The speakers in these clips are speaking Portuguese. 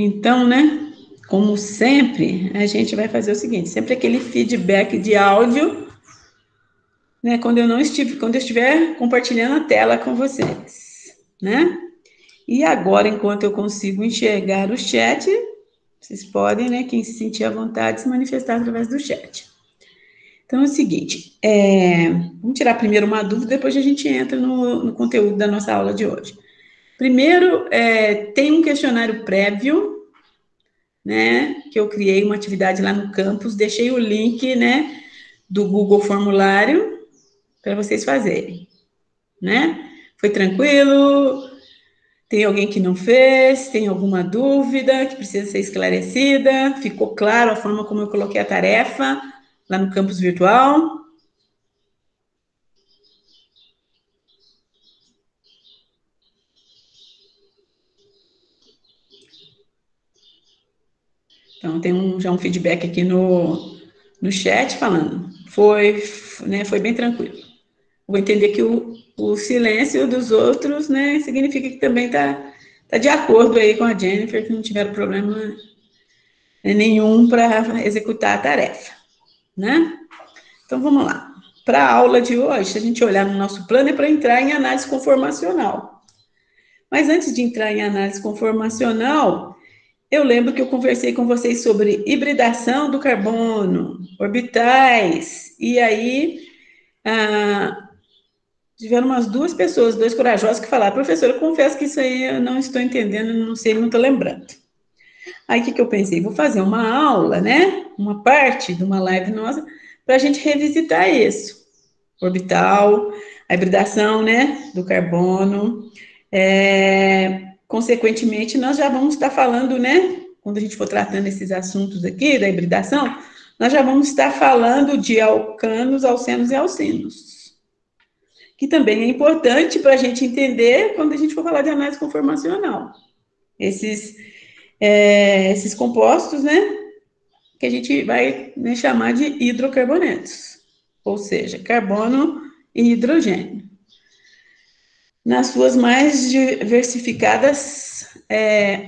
Então, né, como sempre, a gente vai fazer o seguinte, sempre aquele feedback de áudio, né, quando eu estiver compartilhando a tela com vocês, né? E agora, enquanto eu consigo enxergar o chat, vocês podem, né, quem se sentir à vontade, se manifestar através do chat. Então é o seguinte, vamos tirar primeiro uma dúvida, depois a gente entra no conteúdo da nossa aula de hoje. Primeiro, tem um questionário prévio, né, que eu criei uma atividade lá no campus, deixei o link, né, do Google Formulário para vocês fazerem, né? Foi tranquilo? Tem alguém que não fez? Tem alguma dúvida que precisa ser esclarecida? Ficou claro a forma como eu coloquei a tarefa lá no campus virtual? Então, tem já um feedback aqui no chat falando. Foi bem tranquilo. Vou entender que o silêncio dos outros, né, significa que também tá de acordo aí com a Jennifer, que não tiveram problema nenhum para executar a tarefa, né? Então, vamos lá. Para a aula de hoje, se a gente olhar no nosso plano, é para entrar em análise conformacional. Mas antes de entrar em análise conformacional, eu lembro que eu conversei com vocês sobre hibridação do carbono, orbitais, e aí tiveram umas duas pessoas, dois corajosos, que falaram, professora, eu confesso que isso aí eu não estou entendendo, não sei, não estou lembrando. Aí o que eu pensei? Vou fazer uma aula, né? Uma parte de uma live nossa, para a gente revisitar isso. Orbital, a hibridação, né? Do carbono. Consequentemente, nós já vamos estar falando, né? Quando a gente for tratando esses assuntos aqui da hibridação, nós já vamos estar falando de alcanos, alcenos e alcinos, que também é importante para a gente entender quando a gente for falar de análise conformacional. Esses compostos, né, que a gente vai, né, chamar de hidrocarbonetos, ou seja, carbono e hidrogênio, nas suas mais diversificadas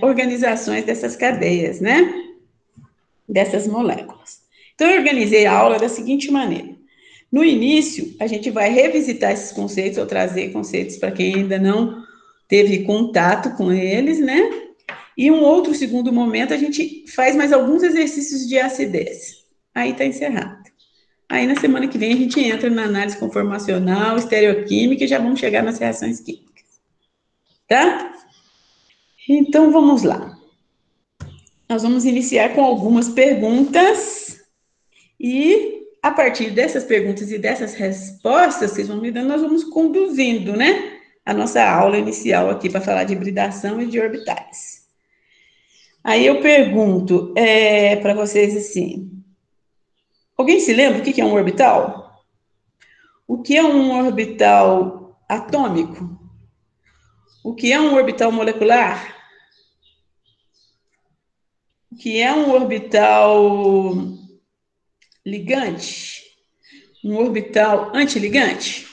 organizações dessas cadeias, né, dessas moléculas. Então, eu organizei a aula da seguinte maneira. No início, a gente vai revisitar esses conceitos, ou trazer conceitos para quem ainda não teve contato com eles, né? E um outro segundo momento, a gente faz mais alguns exercícios de acidez. Aí está encerrado. Aí na semana que vem a gente entra na análise conformacional, estereoquímica e já vamos chegar nas reações químicas. Tá? Então vamos lá. Nós vamos iniciar com algumas perguntas e a partir dessas perguntas e dessas respostas, vocês vão me dando, nós vamos conduzindo, né? A nossa aula inicial aqui para falar de hibridação e de orbitais. Aí eu pergunto para vocês assim, alguém se lembra o que é um orbital? O que é um orbital atômico? O que é um orbital molecular? O que é um orbital ligante? Um orbital antiligante?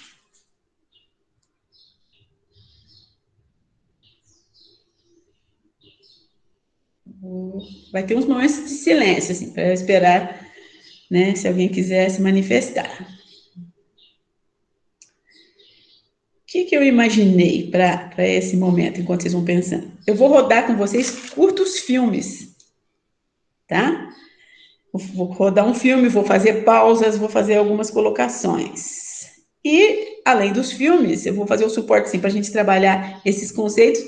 Vai ter uns momentos de silêncio, assim, para esperar, né, se alguém quiser se manifestar. O que eu imaginei para esse momento, enquanto vocês vão pensando? Eu vou rodar com vocês curtos filmes, tá? Vou rodar um filme, vou fazer pausas, vou fazer algumas colocações. E, além dos filmes, eu vou fazer o suporte, sim, para a gente trabalhar esses conceitos.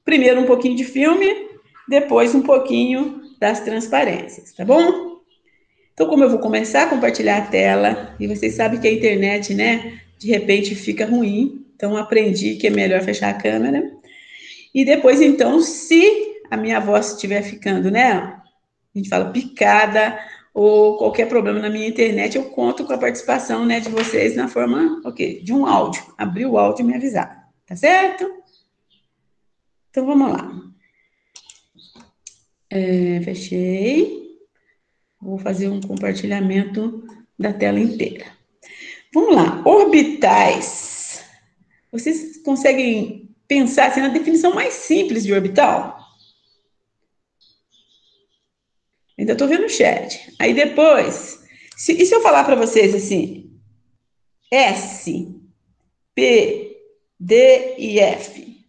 Primeiro um pouquinho de filme, depois um pouquinho das transparências, tá bom? Então, como eu vou começar a compartilhar a tela, e vocês sabem que a internet, né, de repente fica ruim, então aprendi que é melhor fechar a câmera. E depois, então, se a minha voz estiver ficando, né, a gente fala picada, ou qualquer problema na minha internet, eu conto com a participação, né, de vocês na forma, de um áudio. Abrir o áudio e me avisar, tá certo? Então, vamos lá. Fechei. Vou fazer um compartilhamento da tela inteira. Vamos lá. Orbitais. Vocês conseguem pensar assim, na definição mais simples de orbital? Ainda estou vendo o chat. Aí depois, e se eu falar para vocês assim, S, P, D e F,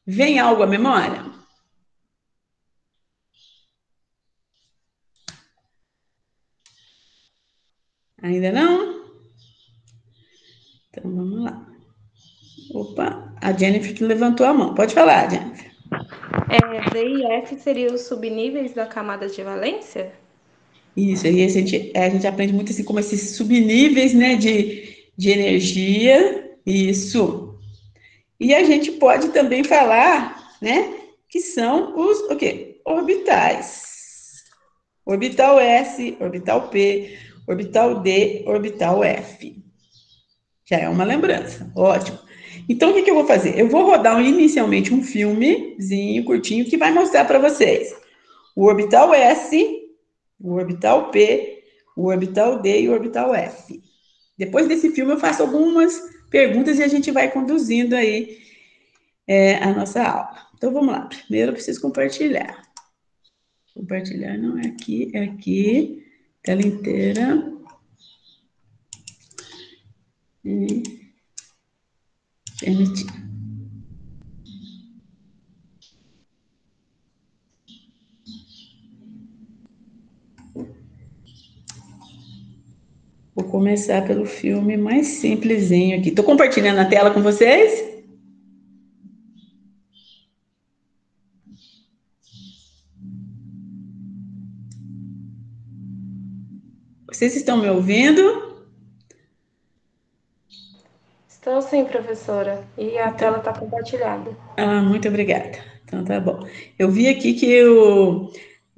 vem algo à memória? Ainda não? Então vamos lá. Opa, a Jennifer levantou a mão. Pode falar, Jennifer. D e F seriam os subníveis da camada de valência? Isso, aí a gente aprende muito assim como esses subníveis, né, de energia. Isso. E a gente pode também falar, né, que são os o quê? Orbitais. Orbital S, orbital P, orbital D, orbital F. Já é uma lembrança. Ótimo. Então, o que eu vou fazer? Eu vou rodar inicialmente um filmezinho curtinho que vai mostrar para vocês o orbital S, o orbital P, o orbital D e o orbital F. Depois desse filme, eu faço algumas perguntas e a gente vai conduzindo aí a nossa aula. Então, vamos lá. Primeiro, eu preciso compartilhar. Compartilhar não é aqui, é aqui. Tela inteira. E permitir. Vou começar pelo filme mais simplesinho aqui. Estou compartilhando a tela com vocês? Vocês estão me ouvindo? Estou sim, professora. E a tela Então, está compartilhada. muito obrigada. Então, tá bom. Eu vi aqui que o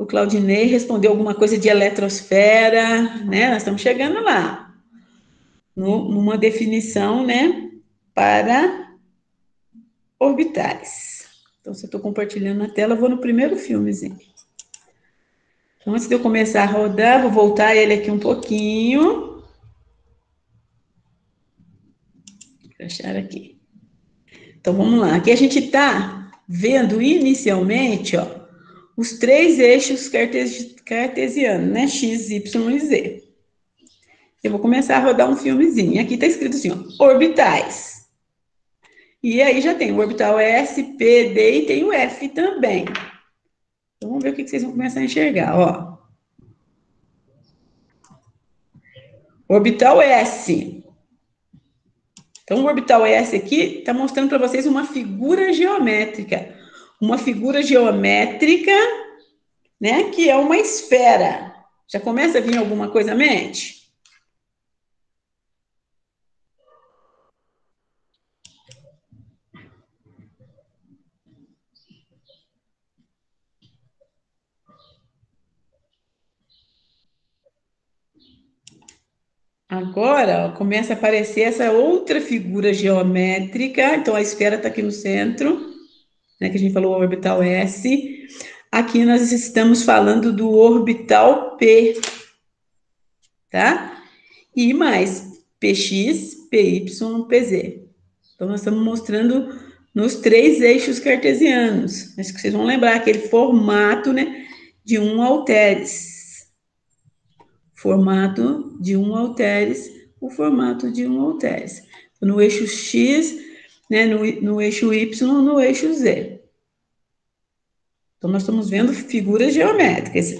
Claudinei respondeu alguma coisa de eletrosfera, né? Nós estamos chegando lá, numa definição, né, para orbitais. Então, se eu estou compartilhando a tela, eu vou no primeiro filmezinho. Então, antes de eu começar a rodar, vou voltar ele aqui um pouquinho. Vou fechar aqui. Então, vamos lá. Aqui a gente está vendo inicialmente, ó, os três eixos cartesianos, né? X, Y e Z. Eu vou começar a rodar um filmezinho. E aqui está escrito assim, ó, orbitais. E aí já tem o orbital S, P, D e tem o F também. Então, vamos ver o que vocês vão começar a enxergar, ó. Orbital S. Então, o orbital S aqui está mostrando para vocês uma figura geométrica. Uma figura geométrica, né, que é uma esfera. Já começa a vir alguma coisa à mente? Agora, ó, começa a aparecer essa outra figura geométrica. Então, a esfera está aqui no centro, né, que a gente falou, o orbital S. Aqui nós estamos falando do orbital P, tá? E mais, PX, PY, PZ. Então, nós estamos mostrando nos três eixos cartesianos. Acho que vocês vão lembrar aquele formato, né, de um halteres. Formato de um halteres, o formato de um halteres. No eixo X, né, no eixo Y, no eixo Z. Então, nós estamos vendo figuras geométricas.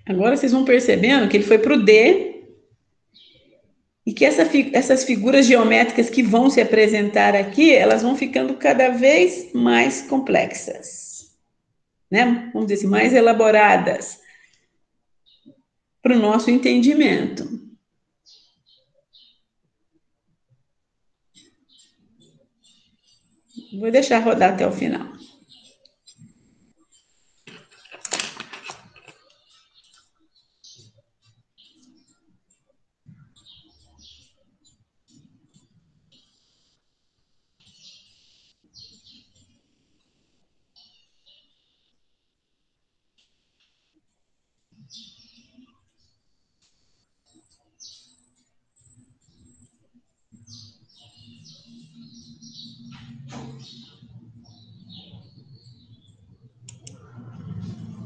Agora vocês vão percebendo que ele foi para o D e que essas figuras geométricas que vão se apresentar aqui, elas vão ficando cada vez mais complexas, né? Vamos dizer assim, mais elaboradas para o nosso entendimento. Vou deixar rodar até o final.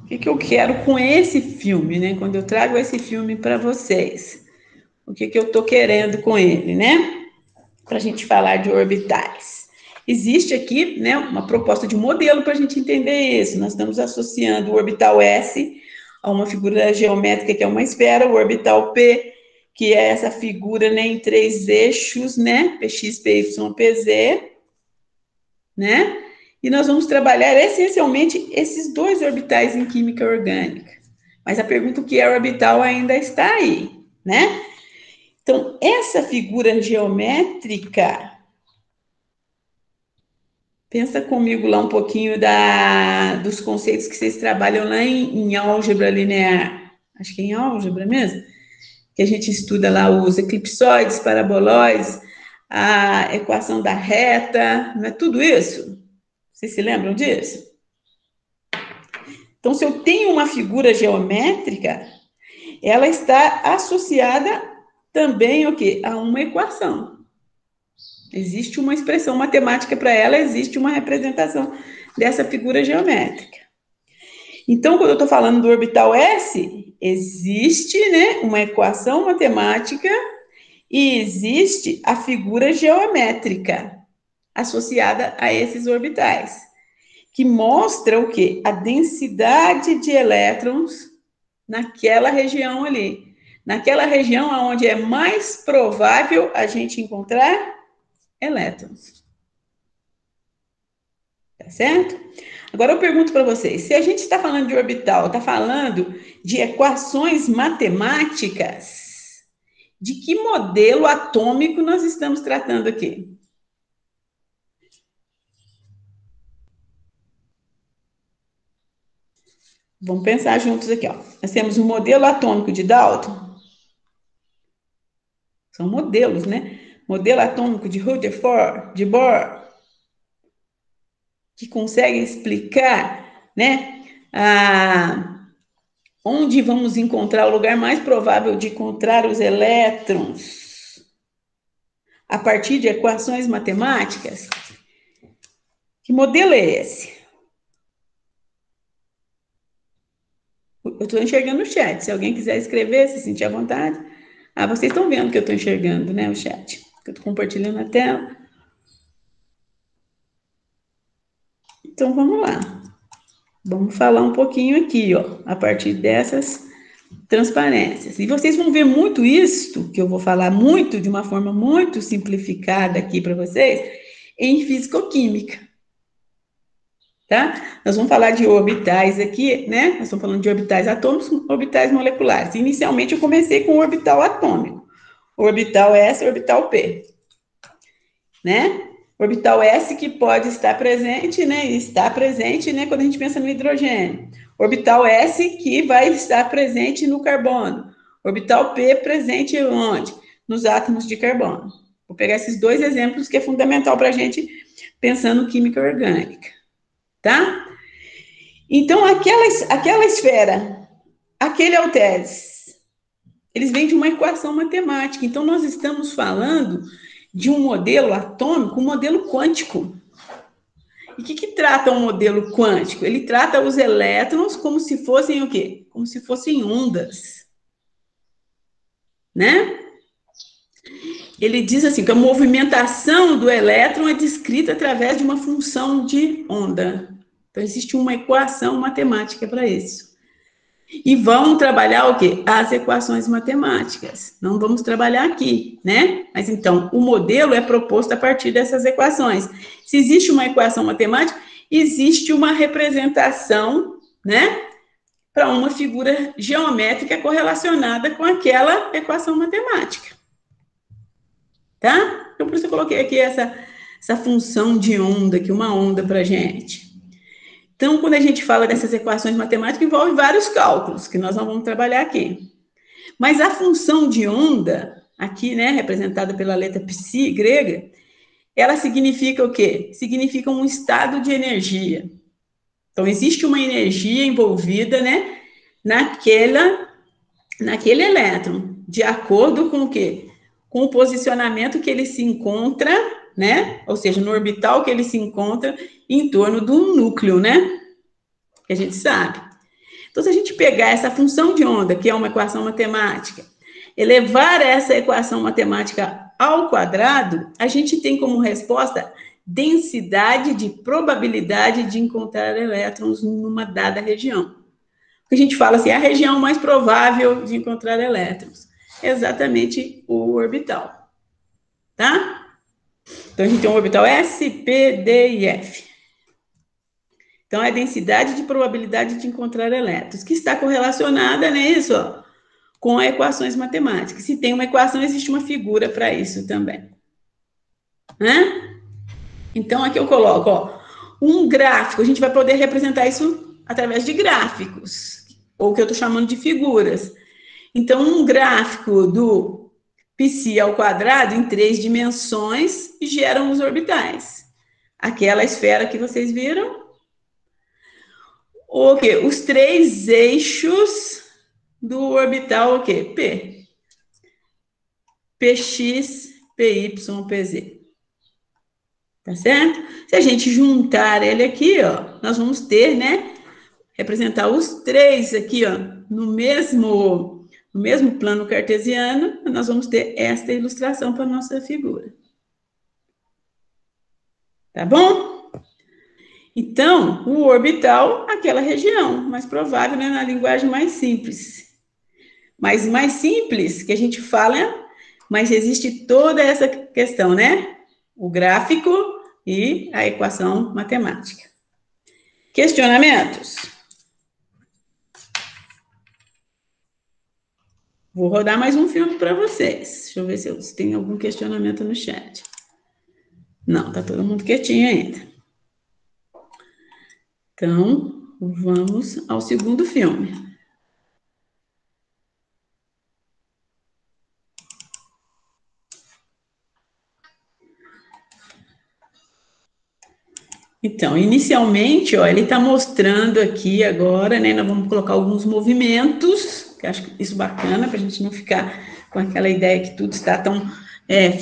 O que eu quero com esse filme, né? Quando eu trago esse filme para vocês. O que eu estou querendo com ele, né? Para a gente falar de orbitais. Existe aqui, né, uma proposta de modelo para a gente entender isso. Nós estamos associando o orbital S a uma figura geométrica que é uma esfera, o orbital P, que é essa figura, né, em 3 eixos, né, PX, PY, PZ, né? E nós vamos trabalhar essencialmente esses 2 orbitais em química orgânica. Mas a pergunta o que é orbital ainda está aí, né? Então, essa figura geométrica, pensa comigo lá um pouquinho dos conceitos que vocês trabalham lá em álgebra linear. Acho que é em álgebra mesmo, que a gente estuda lá os eclipsoides, paraboloides, a equação da reta, não é tudo isso? Vocês se lembram disso? Então, se eu tenho uma figura geométrica, ela está associada também o quê? A uma equação. Existe uma expressão matemática para ela, existe uma representação dessa figura geométrica. Então, quando eu estou falando do orbital S, existe, né, uma equação matemática e existe a figura geométrica associada a esses orbitais, que mostra o quê? A densidade de elétrons naquela região ali. Naquela região onde é mais provável a gente encontrar elétrons. Tá certo? Agora eu pergunto para vocês, se a gente está falando de orbital, está falando de equações matemáticas, de que modelo atômico nós estamos tratando aqui? Vamos pensar juntos aqui, ó. Nós temos o modelo atômico de Dalton. São modelos, né? Modelo atômico de Rutherford, de Bohr, que consegue explicar, né, onde vamos encontrar o lugar mais provável de encontrar os elétrons a partir de equações matemáticas. Que modelo é esse? Eu estou enxergando o chat. Se alguém quiser escrever, se sentir à vontade. Ah, vocês estão vendo que eu estou enxergando, né, o chat. Eu estou compartilhando a tela. Então, vamos lá. Vamos falar um pouquinho aqui, ó, a partir dessas transparências. E vocês vão ver muito isso, que eu vou falar muito, de uma forma muito simplificada aqui para vocês, em fisicoquímica. Tá? Nós vamos falar de orbitais aqui, né? Nós estamos falando de orbitais atômicos, orbitais moleculares. Inicialmente, eu comecei com o orbital atômico. Orbital S, orbital P. Né? Orbital S que pode estar presente, né? Está presente, né? Quando a gente pensa no hidrogênio. Orbital S que vai estar presente no carbono. Orbital P presente onde? Nos átomos de carbono. Vou pegar esses 2 exemplos que é fundamental para a gente pensando química orgânica. Tá? Então, aquela esfera, aquele halteres, eles vêm de uma equação matemática. Então, nós estamos falando de um modelo atômico, um modelo quântico. E o que trata um modelo quântico? Ele trata os elétrons como se fossem o quê? Como se fossem ondas. Né? Ele diz assim, que a movimentação do elétron é descrita através de uma função de onda. Então, existe uma equação matemática para isso. E vamos trabalhar o quê? As equações matemáticas. Não vamos trabalhar aqui, né? Mas, então, o modelo é proposto a partir dessas equações. Se existe uma equação matemática, existe uma representação, né? Para uma figura geométrica correlacionada com aquela equação matemática. Tá? Então, por isso eu coloquei aqui essa função de onda, aqui, uma onda para a gente. Então, quando a gente fala dessas equações matemáticas, envolve vários cálculos, que nós não vamos trabalhar aqui. Mas a função de onda, aqui, né, representada pela letra psi grega, ela significa o quê? Significa um estado de energia. Então, existe uma energia envolvida, né, naquele elétron, de acordo com o quê? Com o posicionamento que ele se encontra, né, ou seja, no orbital que ele se encontra em torno de um núcleo, né, que a gente sabe. Então, se a gente pegar essa função de onda, que é uma equação matemática, elevar essa equação matemática ao quadrado, a gente tem como resposta densidade de probabilidade de encontrar elétrons numa dada região. A gente fala assim, a região mais provável de encontrar elétrons. Exatamente o orbital. Tá? Então, a gente tem um orbital S, P, D e F. Então, é a densidade de probabilidade de encontrar elétrons, que está correlacionada, né, isso, ó, com equações matemáticas. Se tem uma equação, existe uma figura para isso também. Né? Então, aqui eu coloco, ó, um gráfico. A gente vai poder representar isso através de gráficos, ou que eu estou chamando de figuras. Então, um gráfico do π ao quadrado em 3 dimensões geram os orbitais. Aquela esfera que vocês viram. O quê? Os 3 eixos do orbital, o quê? P. Px, Py, Pz. Tá certo? Se a gente juntar ele aqui, ó, nós vamos ter, né, representar os 3 aqui, ó, no mesmo plano cartesiano, nós vamos ter esta ilustração para a nossa figura. Tá bom? Então, o orbital, aquela região mais provável, né, na linguagem mais simples. Mas mais simples que a gente fala, mas existe toda essa questão, né? O gráfico e a equação matemática. Questionamentos? Vou rodar mais um filme para vocês. Deixa eu ver se tem algum questionamento no chat. Não, tá todo mundo quietinho ainda. Então, vamos ao segundo filme. Então, inicialmente, ó, ele está mostrando aqui agora, né? Nós vamos colocar alguns movimentos, que acho isso bacana, para a gente não ficar com aquela ideia que tudo está tão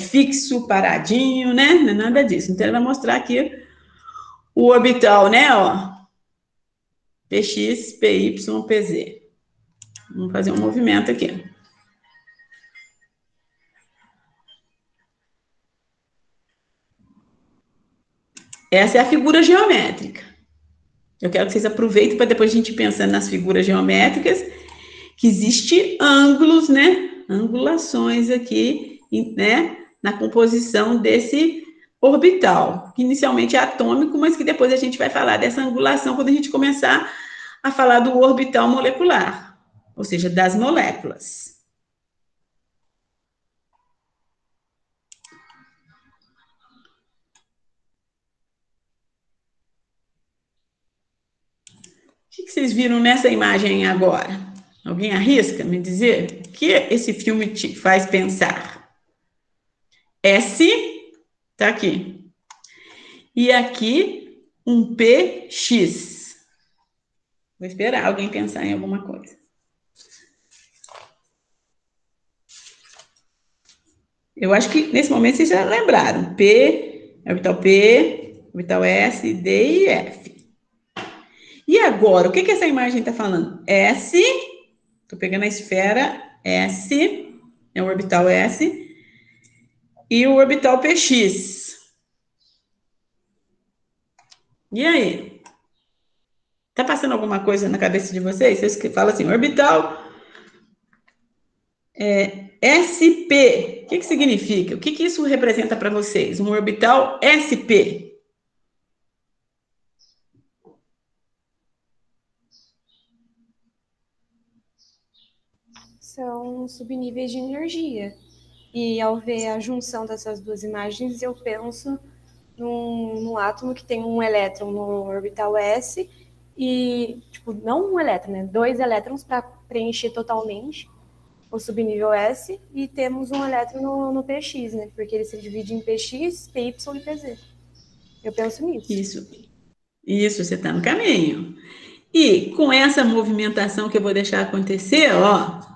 fixo, paradinho, né? Não é nada disso. Então, ele vai mostrar aqui o orbital, né? Ó, Px, Py, Pz. Vamos fazer um movimento aqui. Essa é a figura geométrica. Eu quero que vocês aproveitem para depois a gente pensar nas figuras geométricas, que existe ângulos, né? Angulações aqui, né? Na composição desse orbital, que inicialmente é atômico, mas que depois a gente vai falar dessa angulação quando a gente começar a falar do orbital molecular, ou seja, das moléculas. O que vocês viram nessa imagem agora? Alguém arrisca me dizer o que esse filme te faz pensar? S, tá aqui. E aqui, um PX. Vou esperar alguém pensar em alguma coisa. Eu acho que nesse momento vocês já lembraram. P, orbital P, orbital S, D e F. E agora, o que essa imagem está falando? S, estou pegando a esfera S, é o orbital S, e o orbital PX. E aí? Tá passando alguma coisa na cabeça de vocês? Vocês que falam assim, orbital SP. O que significa? O que isso representa para vocês? Um orbital SP. São subníveis de energia. E ao ver a junção dessas duas imagens, eu penso num átomo que tem um elétron no orbital S e, tipo, não um elétron, né? 2 elétrons para preencher totalmente o subnível S e temos um elétron no PX, né? Porque ele se divide em PX, PY e PZ. Eu penso nisso. Isso, você está no caminho. E com essa movimentação que eu vou deixar acontecer, ó,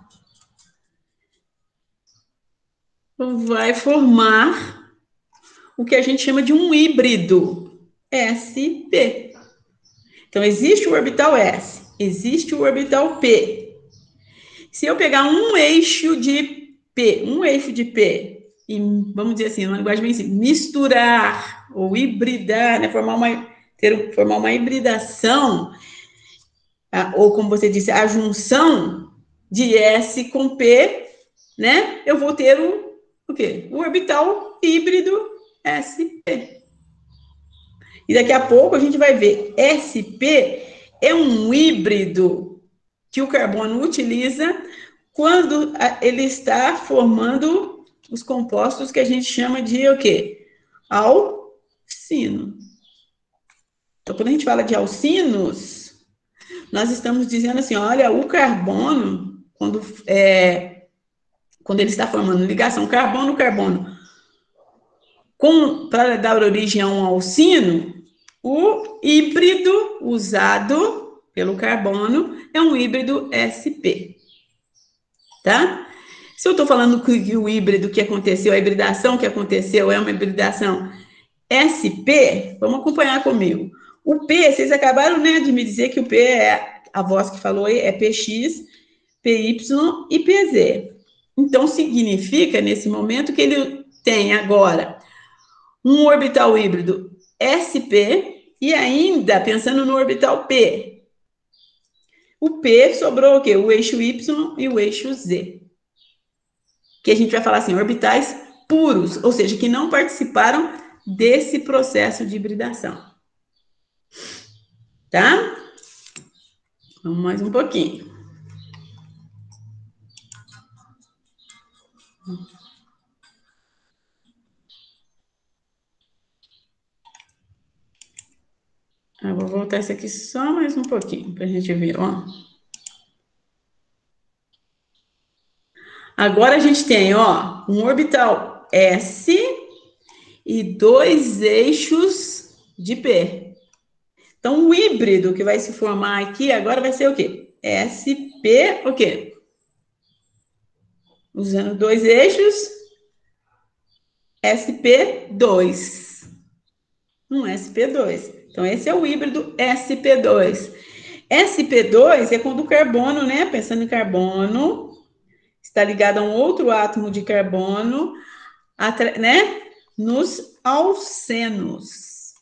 vai formar o que a gente chama de um híbrido SP. Então, existe o orbital S. existe o orbital P. Se eu pegar um eixo de P, e vamos dizer assim, uma linguagem bem simples, misturar ou hibridar, né, formar uma hibridação, ou como você disse, a junção de S com P, né, eu vou ter o quê? O orbital híbrido SP. E daqui a pouco a gente vai ver, SP é um híbrido que o carbono utiliza quando ele está formando os compostos que a gente chama de o quê? Alcino. Então, quando a gente fala de alcinos, nós estamos dizendo assim, olha, o carbono, quando ele está formando ligação carbono-carbono, para dar origem a um alcino, o híbrido usado pelo carbono é um híbrido SP. Tá? Se eu estou falando que o híbrido que aconteceu, a hibridação que aconteceu é uma hibridação SP, vamos acompanhar comigo. O P, vocês acabaram, né, de me dizer que o P é, a voz que falou aí, é PX, PY e PZ. Então, significa, nesse momento, que ele tem agora um orbital híbrido SP e ainda, pensando no orbital P, o P sobrou o quê? O eixo Y e o eixo Z. Que a gente vai falar assim, orbitais puros, ou seja, que não participaram desse processo de hibridação. Tá? Vamos mais um pouquinho. Eu vou voltar isso aqui só mais um pouquinho, para a gente ver, ó. Agora a gente tem, ó, um orbital S e dois eixos de P. Então, o híbrido que vai se formar aqui agora vai ser o quê? SP, o quê? Usando dois eixos, SP2. Um SP2. Então, esse é o híbrido SP2. SP2 é quando o carbono, né? Pensando em carbono, está ligado a um outro átomo de carbono, né? Nos alcenos.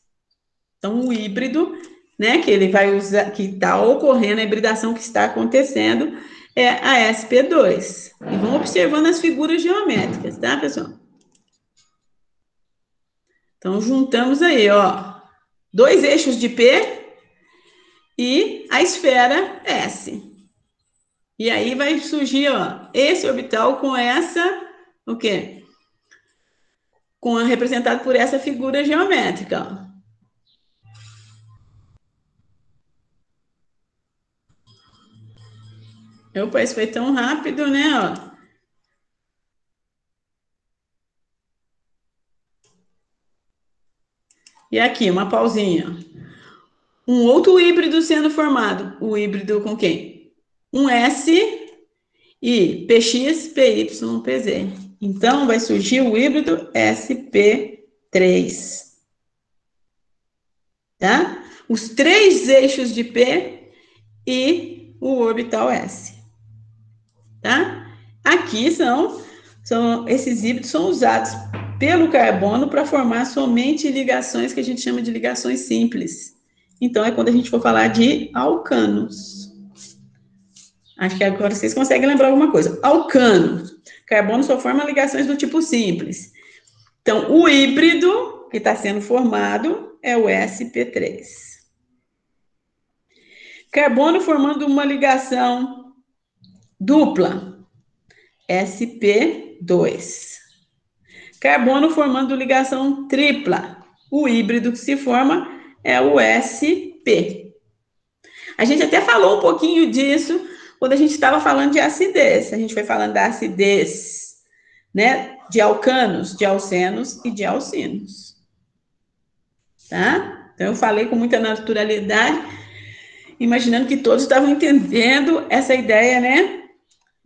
Então, o híbrido, né? Que ele vai usar, que está ocorrendo, a hibridação que está acontecendo, é a SP2. E vão observando as figuras geométricas, tá, pessoal? Então, juntamos aí, ó, dois eixos de P e a esfera S. E aí vai surgir, ó, esse orbital com essa, o quê? Representado por essa figura geométrica, ó. Opa, isso foi tão rápido, né, ó. E aqui, uma pausinha. Um outro híbrido sendo formado. O híbrido com quem? Um S e PX, PY, PZ. Então, vai surgir o híbrido SP3. Tá? Os três eixos de P e o orbital S. Tá? Aqui esses híbridos são usados pelo carbono para formar somente ligações que a gente chama de ligações simples. Então, é quando a gente for falar de alcanos. Acho que agora vocês conseguem lembrar alguma coisa. Alcano. Carbono só forma ligações do tipo simples. Então, o híbrido que está sendo formado é o sp3. Carbono formando uma ligação dupla, sp2. Carbono formando ligação tripla. O híbrido que se forma é o sp. A gente até falou um pouquinho disso quando a gente estava falando de acidez. A gente foi falando da acidez, né? De alcanos, de alcenos e de alcinos. Tá? Então, eu falei com muita naturalidade, imaginando que todos estavam entendendo essa ideia, né?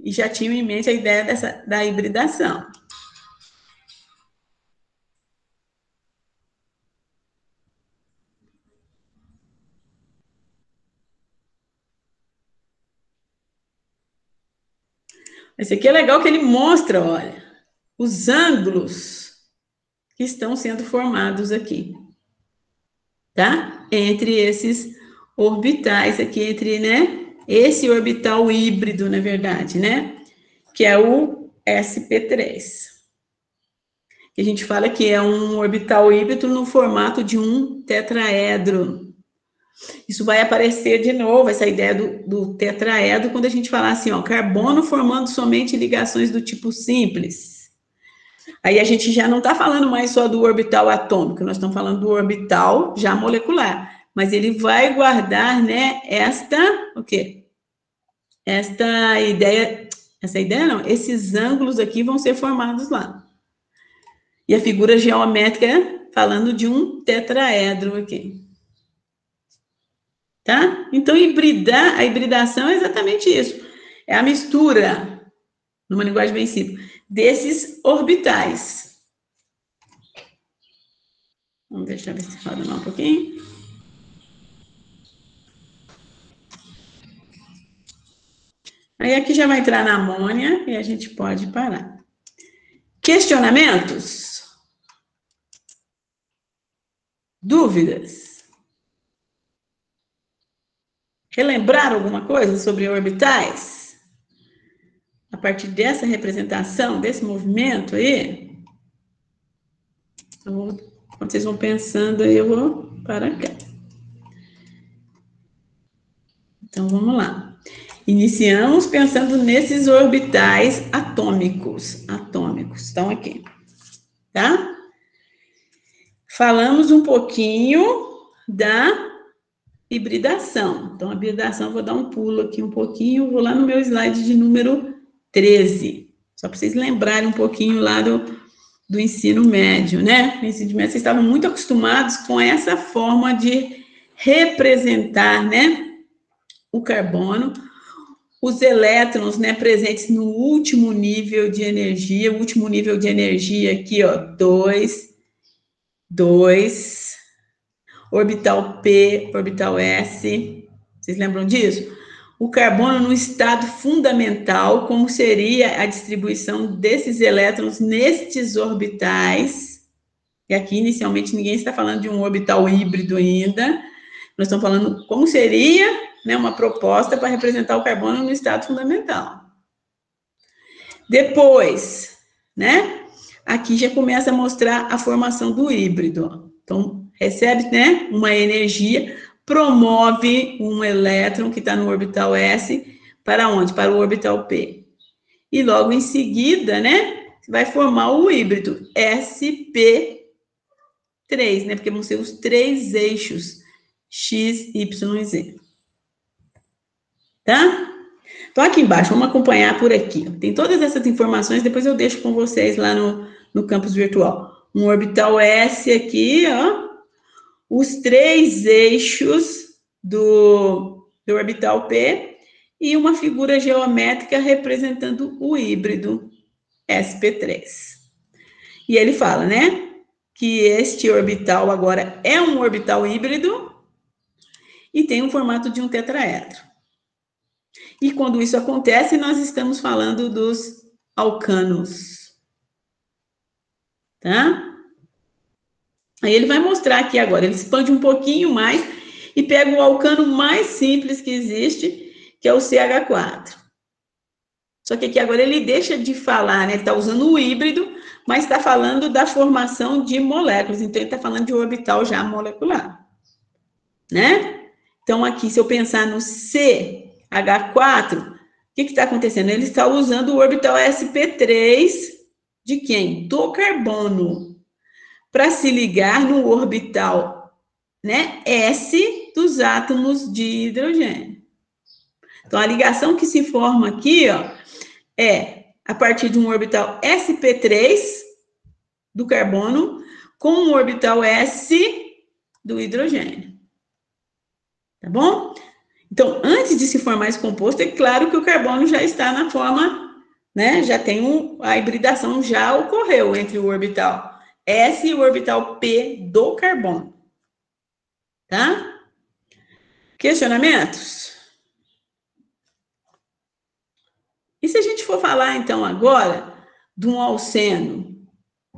E já tinham em mente a ideia da hibridação. Esse aqui é legal que ele mostra, olha, os ângulos que estão sendo formados aqui, tá? Entre esses orbitais aqui, entre, né? Esse orbital híbrido, na verdade, né? Que é o SP3. Que a gente fala que é um orbital híbrido no formato de um tetraedro. Isso vai aparecer de novo, essa ideia do tetraedro, quando a gente falar assim, ó, carbono formando somente ligações do tipo simples. Aí a gente já não está falando mais só do orbital atômico, nós estamos falando do orbital já molecular. Mas ele vai guardar, né, o quê? Essa ideia não, esses ângulos aqui vão ser formados lá. E a figura geométrica falando de um tetraedro aqui. Tá? Então, a hibridação é exatamente isso. É a mistura, numa linguagem bem simples, desses orbitais. Vamos deixar ver se roda mais um pouquinho. Aí aqui já vai entrar na amônia e a gente pode parar. Questionamentos? Dúvidas? Relembrar alguma coisa sobre orbitais? A partir dessa representação, desse movimento aí? Então, quando vocês vão pensando aí, eu vou para cá. Então, vamos lá. Iniciamos pensando nesses orbitais atômicos. Estão aqui, tá? Falamos um pouquinho da hibridação. Então, a hibridação, eu vou dar um pulo aqui um pouquinho, vou lá no meu slide de número 13. Só para vocês lembrarem um pouquinho lá do ensino médio, né? No ensino médio, vocês estavam muito acostumados com essa forma de representar, né? O carbono, os elétrons, né, presentes no último nível de energia, o último nível de energia aqui, ó, 2, orbital P, orbital S, vocês lembram disso? O carbono no estado fundamental, como seria a distribuição desses elétrons nestes orbitais, e aqui inicialmente ninguém está falando de um orbital híbrido ainda, nós estamos falando como seria, né, uma proposta para representar o carbono no estado fundamental. Depois, né, aqui já começa a mostrar a formação do híbrido. Então, recebe, né, uma energia, promove um elétron que está no orbital S para onde? Para o orbital P. E logo em seguida, né, vai formar o híbrido SP3, né, porque vão ser os três eixos X, Y e Z. Tá? Então, aqui embaixo, vamos acompanhar por aqui. Tem todas essas informações, depois eu deixo com vocês lá no campus virtual. Um orbital S aqui, ó. Os três eixos do orbital P e uma figura geométrica representando o híbrido SP3. E ele fala, né, que este orbital agora é um orbital híbrido e tem o formato de um tetraedro. E quando isso acontece, nós estamos falando dos alcanos. Tá? Aí ele vai mostrar aqui agora, ele expande um pouquinho mais e pega o alcano mais simples que existe, que é o CH4. Só que aqui agora ele deixa de falar, né? Ele está usando o híbrido, mas está falando da formação de moléculas. Então, ele está falando de orbital já molecular. Né? Então, aqui, se eu pensar no CH4, o que está acontecendo? Ele está usando o orbital sp3 de quem? Do carbono, para se ligar no orbital, né, S dos átomos de hidrogênio. Então, a ligação que se forma aqui, ó, é a partir de um orbital sp3 do carbono com um orbital S do hidrogênio. Tá bom? Então, antes de se formar esse composto, é claro que o carbono já está na forma, né? Já tem a hibridação já ocorreu entre o orbital S e o orbital P do carbono. Tá? Questionamentos? E se a gente for falar, então, agora de um alceno,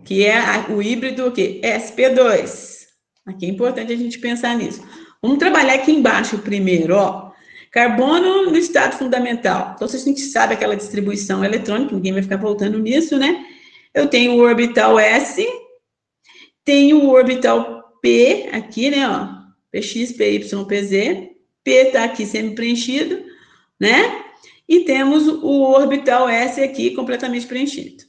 que é o híbrido, o quê? sp2. Aqui é importante a gente pensar nisso. Vamos trabalhar aqui embaixo primeiro, ó. Carbono no estado fundamental. Então, se a gente sabe aquela distribuição eletrônica, ninguém vai ficar voltando nisso, né? Eu tenho o orbital S, tenho o orbital P aqui, né, ó. Px, Py, Pz. P tá aqui semi-preenchido, né? E temos o orbital S aqui completamente preenchido.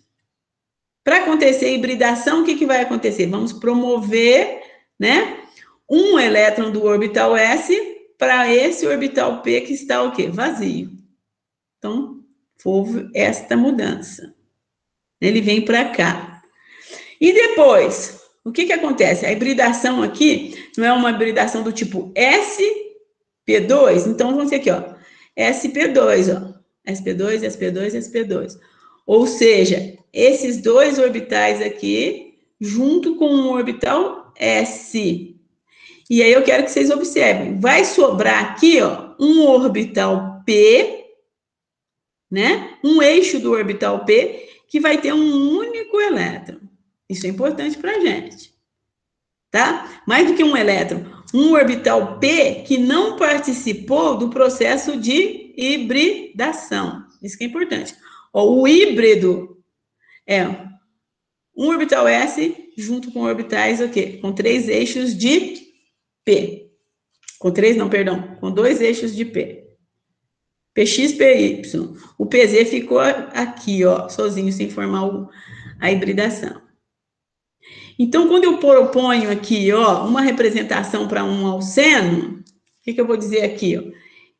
Para acontecer a hibridação, o que vai acontecer? Vamos promover, né, um elétron do orbital S para esse orbital P que está o quê? Vazio. Então, houve esta mudança. Ele vem para cá. E depois, o que acontece? A hibridação aqui não é uma hibridação do tipo sp2? Então, vamos ver aqui, ó. sp2, ó. sp2, sp2, sp2. Ou seja, esses dois orbitais aqui, junto com o orbital S. E aí eu quero que vocês observem. Vai sobrar aqui, ó, um orbital P, né? Um eixo do orbital P, que vai ter um único elétron. Isso é importante para a gente. Tá? Mais do que um elétron, um orbital P que não participou do processo de hibridação. Isso que é importante. Ó, o híbrido é um orbital S junto com orbitais, o quê? Com 3 eixos de P. Com 3, não, perdão. Com 2 eixos de P. Px, Py. O Pz ficou aqui, ó, sozinho, sem formar a hibridação. Então, quando eu proponho aqui, ó, uma representação para um alceno, o que eu vou dizer aqui, ó?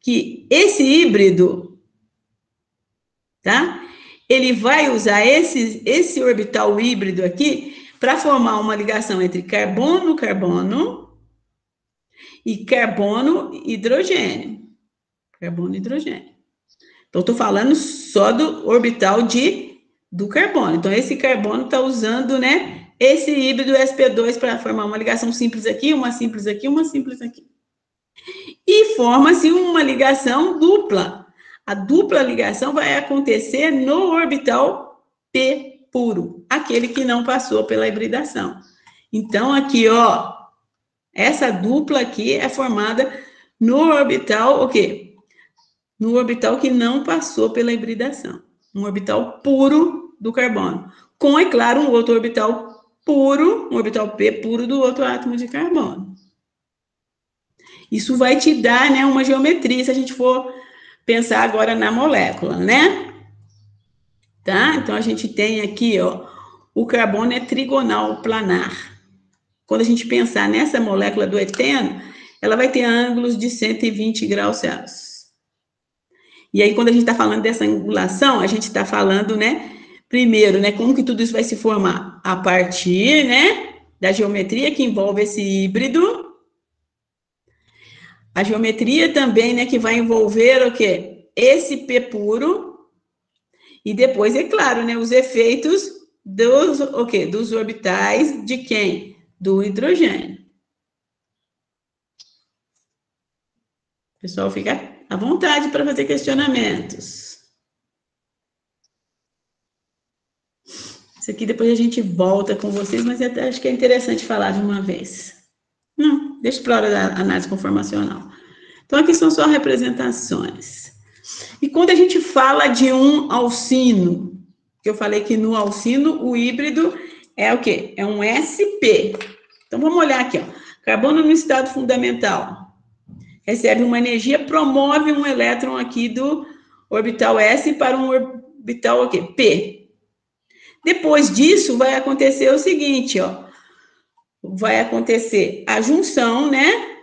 Que esse híbrido, tá? Ele vai usar esse orbital híbrido aqui para formar uma ligação entre carbono-carbono e carbono-hidrogênio. Carbono-hidrogênio. Então, estou falando só do orbital do carbono. Então, esse carbono está usando, né, esse híbrido sp2 para formar uma ligação simples aqui, uma simples aqui, uma simples aqui. E forma-se uma ligação dupla. A dupla ligação vai acontecer no orbital P puro, aquele que não passou pela hibridação. Então, aqui, ó, essa dupla aqui é formada no orbital, o quê? No orbital que não passou pela hibridação. Um orbital puro do carbono. Com, é claro, um outro orbital puro, um orbital P puro do outro átomo de carbono. Isso vai te dar, né, uma geometria, se a gente for pensar agora na molécula, né? Tá? Então, a gente tem aqui, ó, o carbono é trigonal planar. Quando a gente pensar nessa molécula do eteno, ela vai ter ângulos de 120 graus Celsius. E aí, quando a gente está falando dessa angulação, a gente está falando, né, primeiro, né, como que tudo isso vai se formar? A partir, né, da geometria que envolve esse híbrido. A geometria também, né, que vai envolver o quê? Esse P puro. E depois, é claro, né, os efeitos dos orbitais de quem? Do hidrogênio. Pessoal, fica à vontade para fazer questionamentos. Isso aqui depois a gente volta com vocês, mas eu acho que é interessante falar de uma vez. Não, deixa para a hora da análise conformacional. Então, aqui são só representações. E quando a gente fala de um alcino, que eu falei que no alcino o híbrido é o quê? É um sp. Então, vamos olhar aqui, ó. Carbono no estado fundamental. Recebe uma energia, promove um elétron aqui do orbital S para um orbital o quê? P. Depois disso, vai acontecer o seguinte, ó. Vai acontecer a junção, né,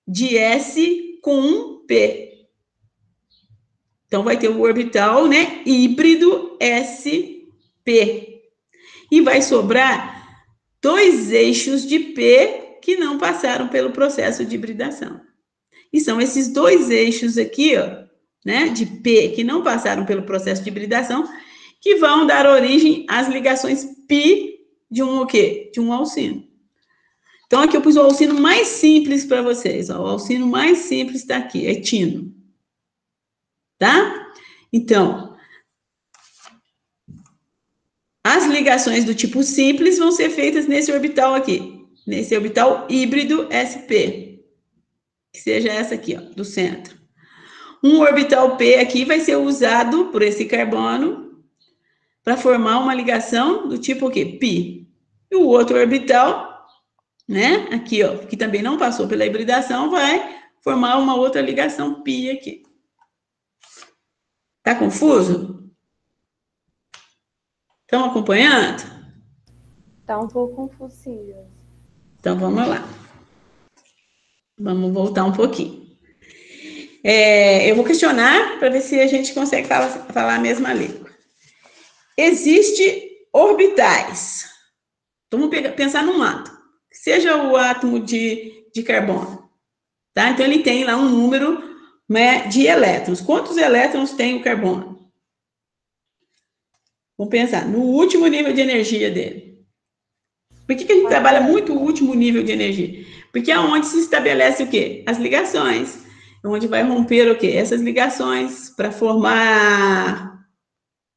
de S com P. Então, vai ter o orbital, né, híbrido sp. E vai sobrar 2 eixos de P que não passaram pelo processo de hibridação. E são esses 2 eixos aqui, ó, né, de P que não passaram pelo processo de hibridação, que vão dar origem às ligações pi de um o quê? De um alcino. Então, aqui eu pus o alcino mais simples para vocês, ó. O alcino mais simples está aqui, etino. Tá? Então, As ligações do tipo simples vão ser feitas nesse orbital aqui, nesse orbital híbrido sp, que seja essa aqui, ó, do centro. Um orbital p aqui vai ser usado por esse carbono para formar uma ligação do tipo o quê? Pi. E o outro orbital, né, aqui, ó, que também não passou pela hibridação, vai formar uma outra ligação pi aqui. Tá confuso? Estão acompanhando? Tá um pouco confuso. Então, vamos lá. Vamos voltar um pouquinho. Eu vou questionar para ver se a gente consegue falar a mesma língua. Existe orbitais. Então, vamos pensar num átomo. Seja o átomo de carbono. Tá? Então, ele tem lá um número, né, de elétrons. Quantos elétrons tem o carbono? Vamos pensar no último nível de energia dele. Por que a gente trabalha muito o último nível de energia? Porque é onde se estabelece o quê? As ligações. É onde vai romper o quê? Essas ligações para formar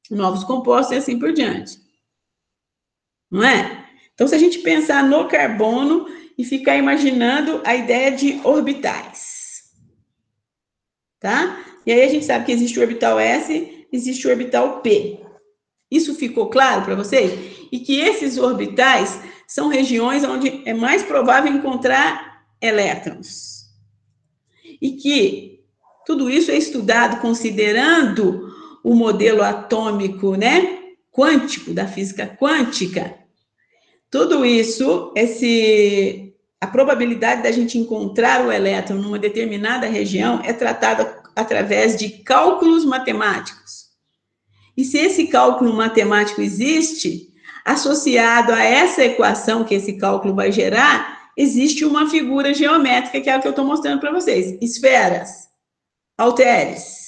novos compostos e assim por diante. Não é? Então, se a gente pensar no carbono e ficar imaginando a ideia de orbitais. Tá? E aí a gente sabe que existe o orbital S, existe o orbital P. Isso ficou claro para vocês? E que esses orbitais são regiões onde é mais provável encontrar elétrons. E que tudo isso é estudado considerando o modelo atômico, né, quântico, da física quântica. Tudo isso, a probabilidade da gente encontrar o elétron numa determinada região é tratada através de cálculos matemáticos. E se esse cálculo matemático existe, associado a essa equação que esse cálculo vai gerar, existe uma figura geométrica, que é a que eu estou mostrando para vocês. Esferas, halteres.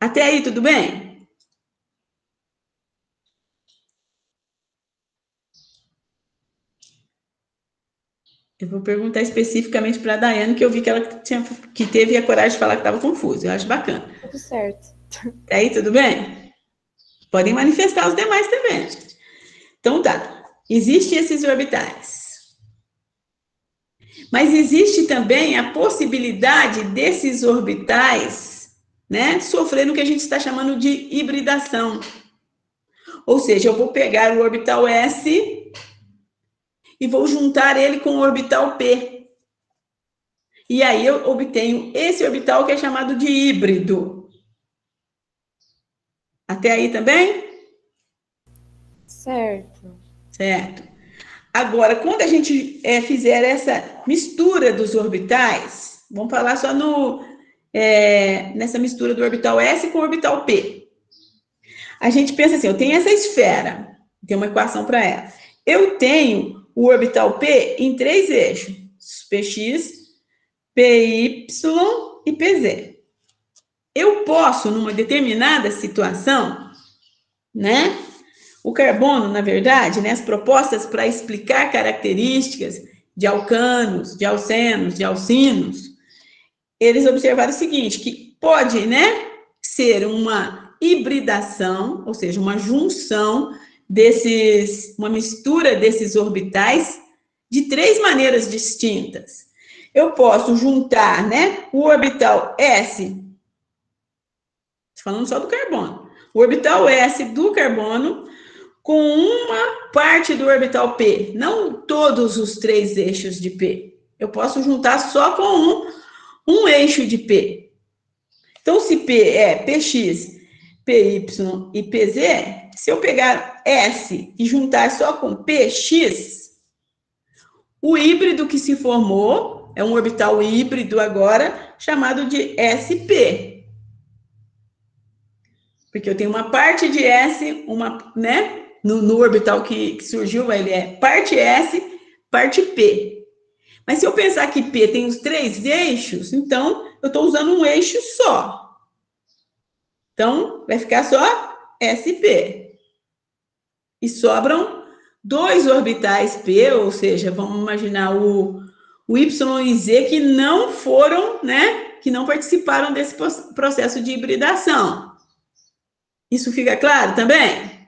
Até aí, tudo bem? Eu vou perguntar especificamente para a Daiane, que eu vi que ela que teve a coragem de falar que estava confusa. Eu acho bacana. Tudo certo. Até aí, tudo bem? Podem manifestar os demais também. Então, tá. Existem esses orbitais. Mas existe também a possibilidade desses orbitais, né, sofrendo o que a gente está chamando de hibridação. Ou seja, eu vou pegar o orbital S e vou juntar ele com o orbital P. E aí eu obtenho esse orbital que é chamado de híbrido. Até aí também? Certo. Certo. Agora, quando a gente fizer essa mistura dos orbitais, vamos falar só nessa mistura do orbital S com o orbital P. A gente pensa assim, eu tenho essa esfera, tem uma equação para ela. Eu tenho o orbital P em 3 eixos, Px, Py e Pz. Eu posso, numa determinada situação, né? O carbono, na verdade, né, as propostas para explicar características de alcanos, de alcenos, de alcinos, eles observaram o seguinte, que pode, né, ser uma hibridação, ou seja, uma junção uma mistura desses orbitais de 3 maneiras distintas. Eu posso juntar, né, o orbital S, falando só do carbono, o orbital S do carbono com uma parte do orbital P, não todos os 3 eixos de P. Eu posso juntar só com um eixo de P. Então, se P é Px, Py e Pz, se eu pegar S e juntar só com Px, o híbrido que se formou é um orbital híbrido agora, chamado de sp. Porque eu tenho uma parte de S, né? No orbital que surgiu, ele é parte S, parte P. Mas se eu pensar que P tem os 3 eixos, então eu estou usando um eixo só. Então, vai ficar só SP. E sobram 2 orbitais P, ou seja, vamos imaginar o Y e Z que não foram, né? Que não participaram desse processo de hibridação. Isso fica claro também?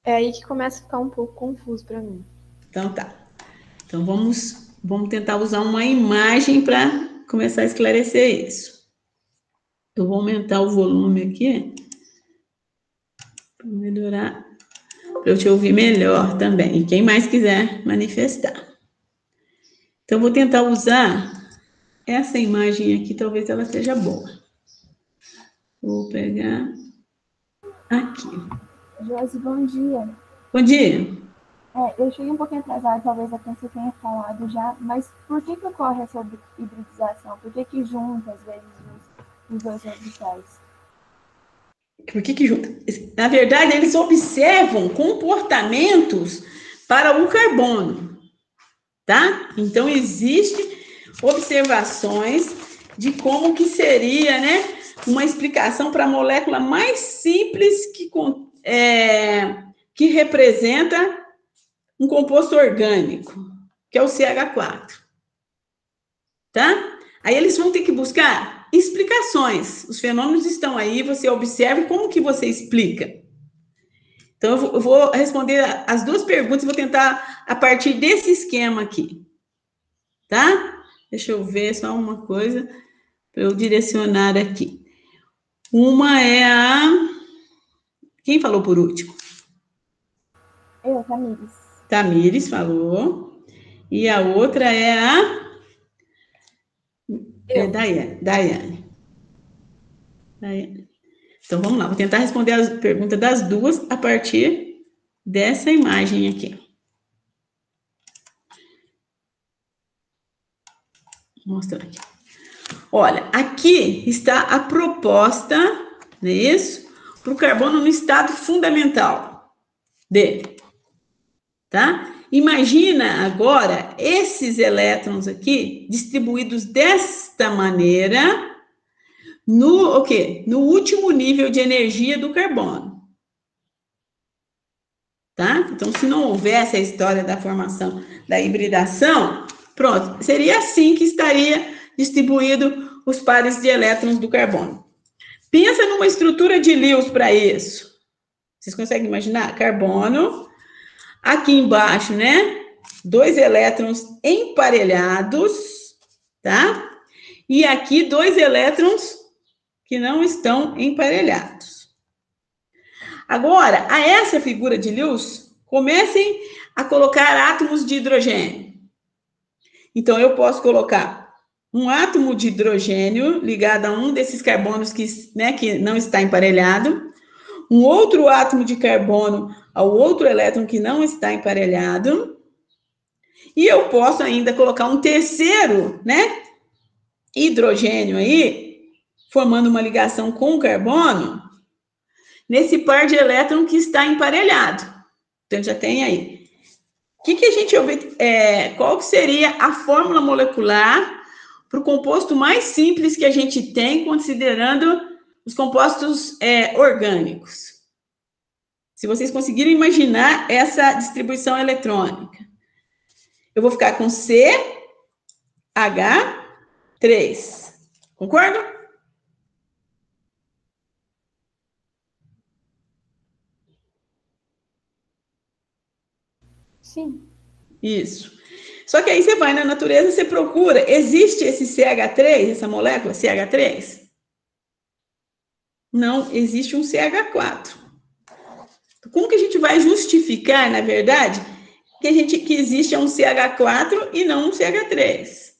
É aí que começa a ficar um pouco confuso para mim. Então tá. Então vamos tentar usar uma imagem para começar a esclarecer isso. Eu vou aumentar o volume aqui para melhorar, para eu te ouvir melhor também. E quem mais quiser manifestar. Então, eu vou tentar usar essa imagem aqui, talvez ela seja boa. Vou pegar aqui. Josi, bom dia. Bom dia. Eu cheguei um pouquinho atrasada, talvez até você tenha falado já, mas por que ocorre essa hibridização? Por que junta, às vezes, os dois orbitais? Por que junta? Na verdade, eles observam comportamentos para o carbono, tá? Então, existem observações de como que seria, né, uma explicação para a molécula mais simples que representa um composto orgânico, que é o CH4, tá? Aí eles vão ter que buscar explicações. Os fenômenos estão aí, você observa como que você explica. Então, eu vou responder as duas perguntas e vou tentar a partir desse esquema aqui, tá? Deixa eu ver só uma coisa para eu direcionar aqui. Uma é a... Quem falou por último? Eu, Tamires. Tamires falou. E a outra é a... Daiane. Então, vamos lá. Vou tentar responder as perguntas das duas a partir dessa imagem aqui. Vou mostrar aqui. Olha, aqui está a proposta, não é isso? Para o carbono no estado fundamental dele, tá? Imagina agora esses elétrons aqui distribuídos desta maneira no quê? No último nível de energia do carbono. Tá? Então, se não houvesse a história da formação da hibridação, pronto, seria assim que estaria distribuído os pares de elétrons do carbono. Pensa numa estrutura de Lewis para isso. Vocês conseguem imaginar? Carbono, aqui embaixo, né? 2 elétrons emparelhados, tá? E aqui 2 elétrons que não estão emparelhados. Agora, a essa figura de Lewis, comecem a colocar átomos de hidrogênio. Então, eu posso colocar um átomo de hidrogênio ligado a um desses carbonos que não está emparelhado, um outro átomo de carbono ao outro elétron que não está emparelhado, e eu posso ainda colocar um terceiro, né, hidrogênio aí, formando uma ligação com o carbono, nesse par de elétron que está emparelhado. Então, já tem aí. Qual que seria a fórmula molecular para o composto mais simples que a gente tem, considerando os compostos orgânicos? Se vocês conseguirem imaginar essa distribuição eletrônica. Eu vou ficar com CH3. Concordo? Sim. Isso. Só que aí você vai na natureza, você procura, existe esse CH3, essa molécula CH3? Não, existe um CH4. Como que a gente vai justificar, na verdade, que existe um CH4 e não um CH3?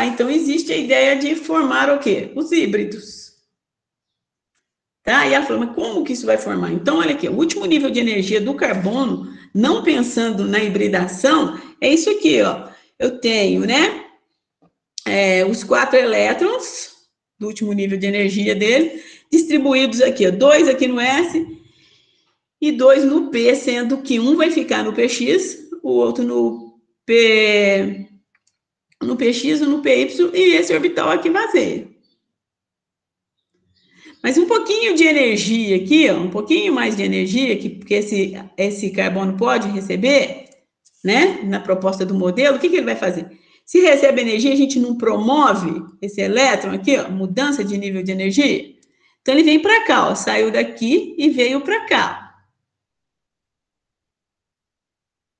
Então existe a ideia de formar o quê? Os híbridos. Tá? E ela falou, mas como que isso vai formar? Então, olha aqui, o último nível de energia do carbono, não pensando na hibridação, é isso aqui, ó. Eu tenho, né, os 4 elétrons do último nível de energia dele, distribuídos aqui, ó, 2 aqui no S e 2 no P, sendo que um vai ficar no PX, o outro no PX ou no PY, e esse orbital aqui vazio. Mas um pouquinho de energia aqui, ó, um pouquinho mais de energia que esse carbono pode receber, né, na proposta do modelo, o que ele vai fazer? Se recebe energia, a gente não promove esse elétron aqui, ó, mudança de nível de energia? Então, ele vem para cá, ó, saiu daqui e veio para cá.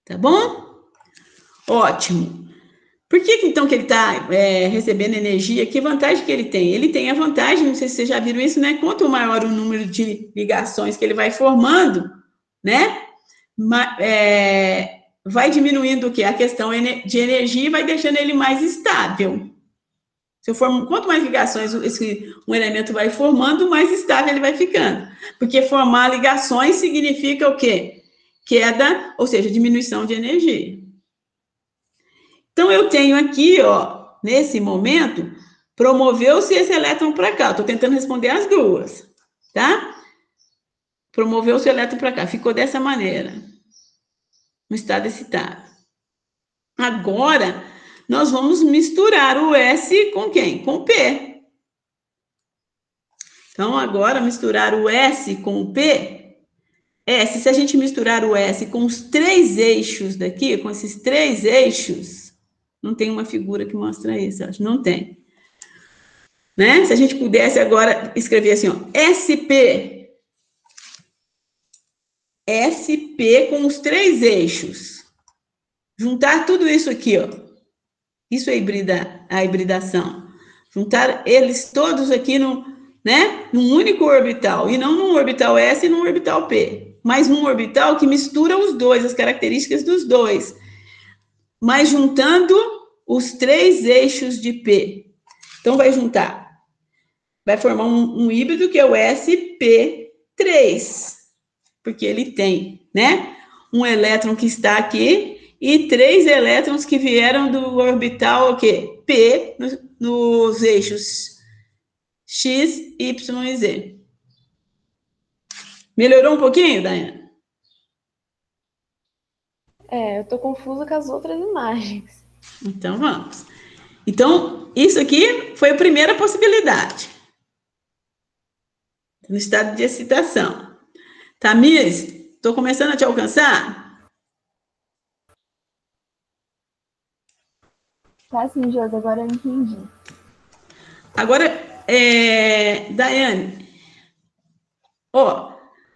Tá bom? Ótimo. Por que então que ele está recebendo energia? Que vantagem que ele tem? Ele tem a vantagem, não sei se vocês já viram isso, né? Quanto maior o número de ligações que ele vai formando, né? Vai diminuindo o quê? A questão de energia e vai deixando ele mais estável. Quanto mais ligações um elemento vai formando, mais estável ele vai ficando. Porque formar ligações significa o quê? Queda, ou seja, diminuição de energia. Então, eu tenho aqui, ó, nesse momento, promoveu-se esse elétron para cá. Estou tentando responder as duas, tá? Promoveu-se o elétron para cá. Ficou dessa maneira, no estado excitado. Agora, nós vamos misturar o S com quem? Com o P. Então, agora, misturar o S com o P. Se a gente misturar o S com os 3 eixos daqui, com esses 3 eixos, não tem uma figura que mostra isso, acho. Não tem. Né? Se a gente pudesse agora escrever assim, ó, SP. SP com os 3 eixos. Juntar tudo isso aqui, ó. Isso é a hibridação. Juntar eles todos aqui num único orbital, e não num orbital S e num orbital P. Mas num orbital que mistura os dois, as características dos dois. Mas juntando os 3 eixos de P. Então, vai formar um híbrido que é o sp3, porque ele tem, né, um elétron que está aqui e 3 elétrons que vieram do orbital, o quê? P, nos eixos X, Y e Z. Melhorou um pouquinho, Daiane? Eu tô confusa com as outras imagens. Então, vamos. Então, isso aqui foi a primeira possibilidade. No estado de excitação. Tamires, estou começando a te alcançar? Tá sim, Josi, agora eu entendi. Agora, Daiane,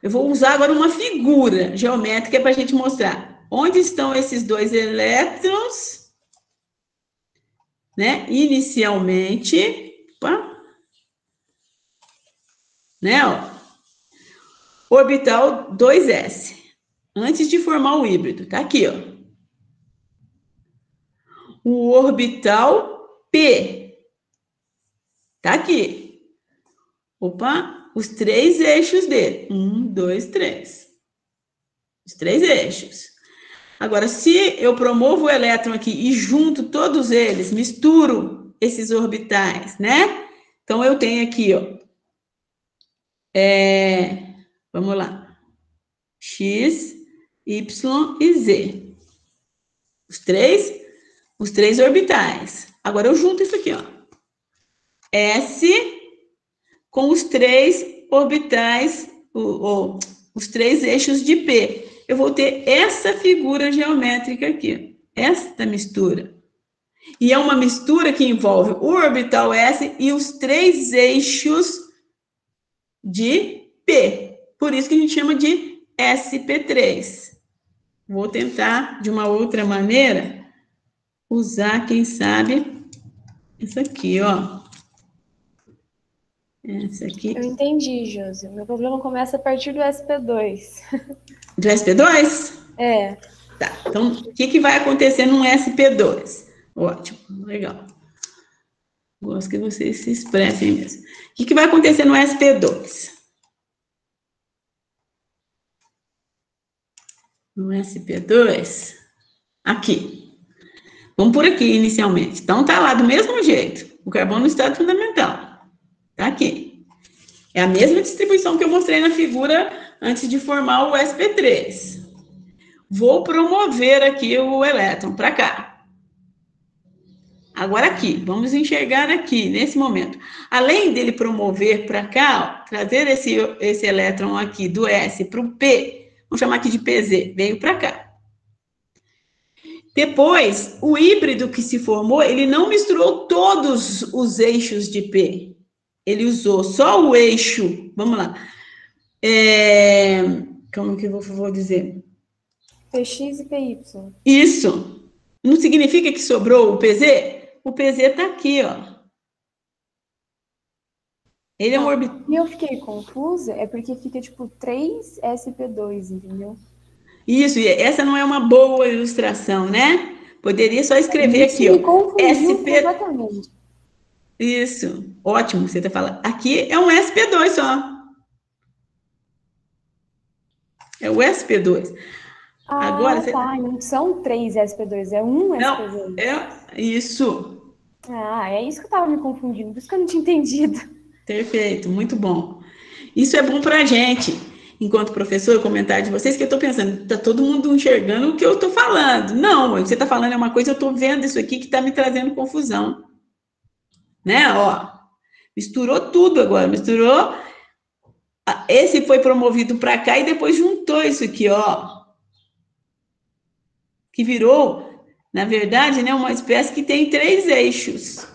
eu vou usar agora uma figura geométrica para a gente mostrar onde estão esses 2 elétrons, né? Inicialmente, né? Orbital 2s, antes de formar o híbrido, tá aqui, ó. O orbital P, tá aqui. Os 3 eixos dele. 1, 2, 3. Os 3 eixos. Agora, se eu promovo o elétron aqui e junto todos eles, misturo esses orbitais, né? Então, eu tenho aqui, ó. Vamos lá. X, Y e Z. Os três orbitais. Agora, eu junto isso aqui, ó. S com os 3 orbitais, os 3 eixos de P. Eu vou ter essa figura geométrica aqui, esta mistura. E é uma mistura que envolve o orbital S e os 3 eixos de P. Por isso que a gente chama de sp3. Vou tentar, de uma outra maneira, usar, quem sabe, isso aqui, ó. Essa aqui. Eu entendi, Josi. Meu problema começa a partir do SP2. Do SP2? Tá, então, o que vai acontecer num SP2? Ótimo, legal. Gosto que vocês se expressem mesmo. O que vai acontecer no SP2? No SP2, aqui. Vamos por aqui inicialmente. Então, tá lá do mesmo jeito. O carbono no estado fundamental. Tá aqui. É a mesma distribuição que eu mostrei na figura antes de formar o sp3. Vou promover aqui o elétron para cá. Agora aqui, vamos enxergar aqui, nesse momento. Além dele promover para cá, ó, trazer esse elétron aqui do S para o P, vamos chamar aqui de PZ, veio para cá. Depois, o híbrido que se formou, ele não misturou todos os eixos de P. Ele usou só o eixo, vamos lá. Como que eu vou dizer? PX e PY. Isso. Não significa que sobrou o PZ? O PZ está aqui, ó. Ele é um orbital. E eu fiquei confusa, é porque fica tipo 3sp2, entendeu? Isso, e essa não é uma boa ilustração, né? Poderia só escrever Isso aqui, me ó. confundiu SP. completamente. Isso. Ótimo, você está falando. Aqui é um SP2 só. É o SP2. Agora, Tá. Não são 3sp2, é um não, sp2. é isso. É isso que eu tava me confundindo, por isso que eu não tinha entendido. Perfeito, muito bom. Isso é bom para a gente, enquanto professor, o comentário de vocês, que eu estou pensando, está todo mundo enxergando o que eu estou falando. Não, o que você está falando é uma coisa, eu estou vendo isso aqui que está me trazendo confusão. Né? Ó, misturou tudo agora, misturou. Esse foi promovido para cá e depois juntou isso aqui, ó. Que virou, na verdade, né, uma espécie que tem 3 eixos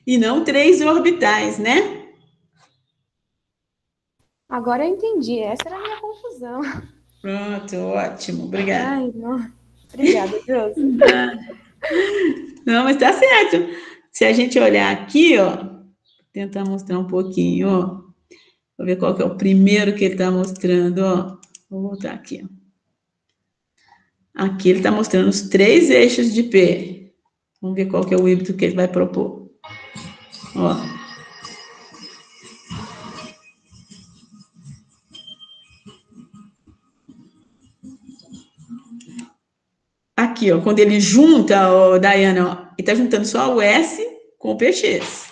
e não 3 orbitais, né? Agora eu entendi, essa era a minha confusão. Pronto, ótimo, obrigada. Ai, não. Obrigada, Deus. Não, mas tá certo. Se a gente olhar aqui, ó, tentar mostrar um pouquinho, ó. Vou ver qual que é o primeiro que ele está mostrando, ó. Vou voltar aqui, ó. Aqui ele está mostrando os 3 eixos de P. Vamos ver qual que é o híbrido que ele vai propor. Ó. Aqui, ó, quando ele junta, ó, Dayana, ó, ele está juntando só o S com o PX.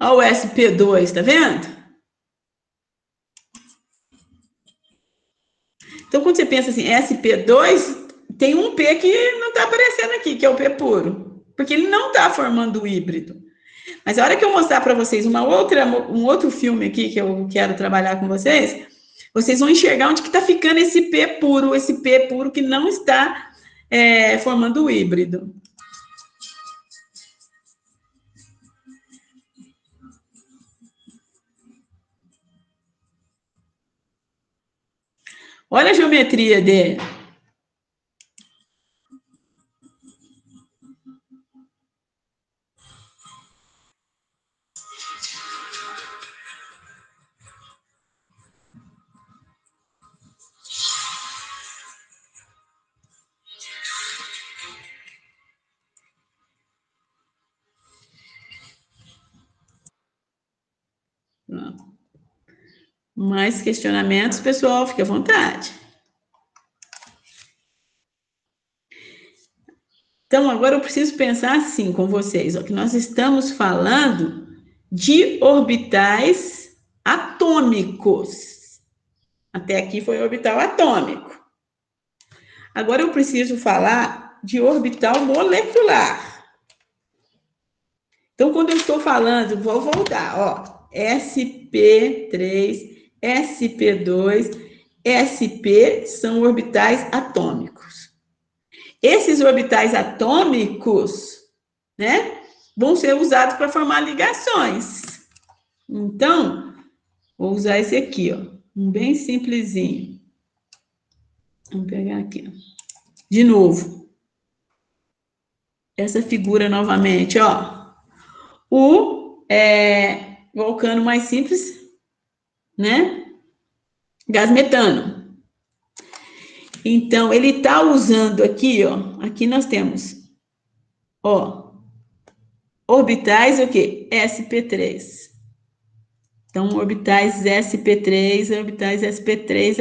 Olha o SP2, tá vendo? Então, quando você pensa assim, SP2, tem um P que não está aparecendo aqui, que é o P puro. Porque ele não está formando o híbrido. Mas a hora que eu mostrar para vocês um outro filme aqui que eu quero trabalhar com vocês, vocês vão enxergar onde que está ficando esse P puro que não está formando o híbrido. Olha a geometria dele. Mais questionamentos, pessoal, fique à vontade. Então, agora eu preciso pensar assim com vocês, ó, que nós estamos falando de orbitais atômicos. Até aqui foi orbital atômico. Agora eu preciso falar de orbital molecular. Então, quando eu estou falando, vou voltar, ó, sp3, sp2, sp são orbitais atômicos. Esses orbitais atômicos, né, vão ser usados para formar ligações. Então, vou usar esse aqui, ó, um bem simplesinho. Vamos pegar aqui, ó. De novo. Essa figura novamente, ó. O vulcano mais simples, né? Gás metano. Então, ele está usando aqui, ó. Aqui nós temos, ó, orbitais o quê? sp3. Então, orbitais sp3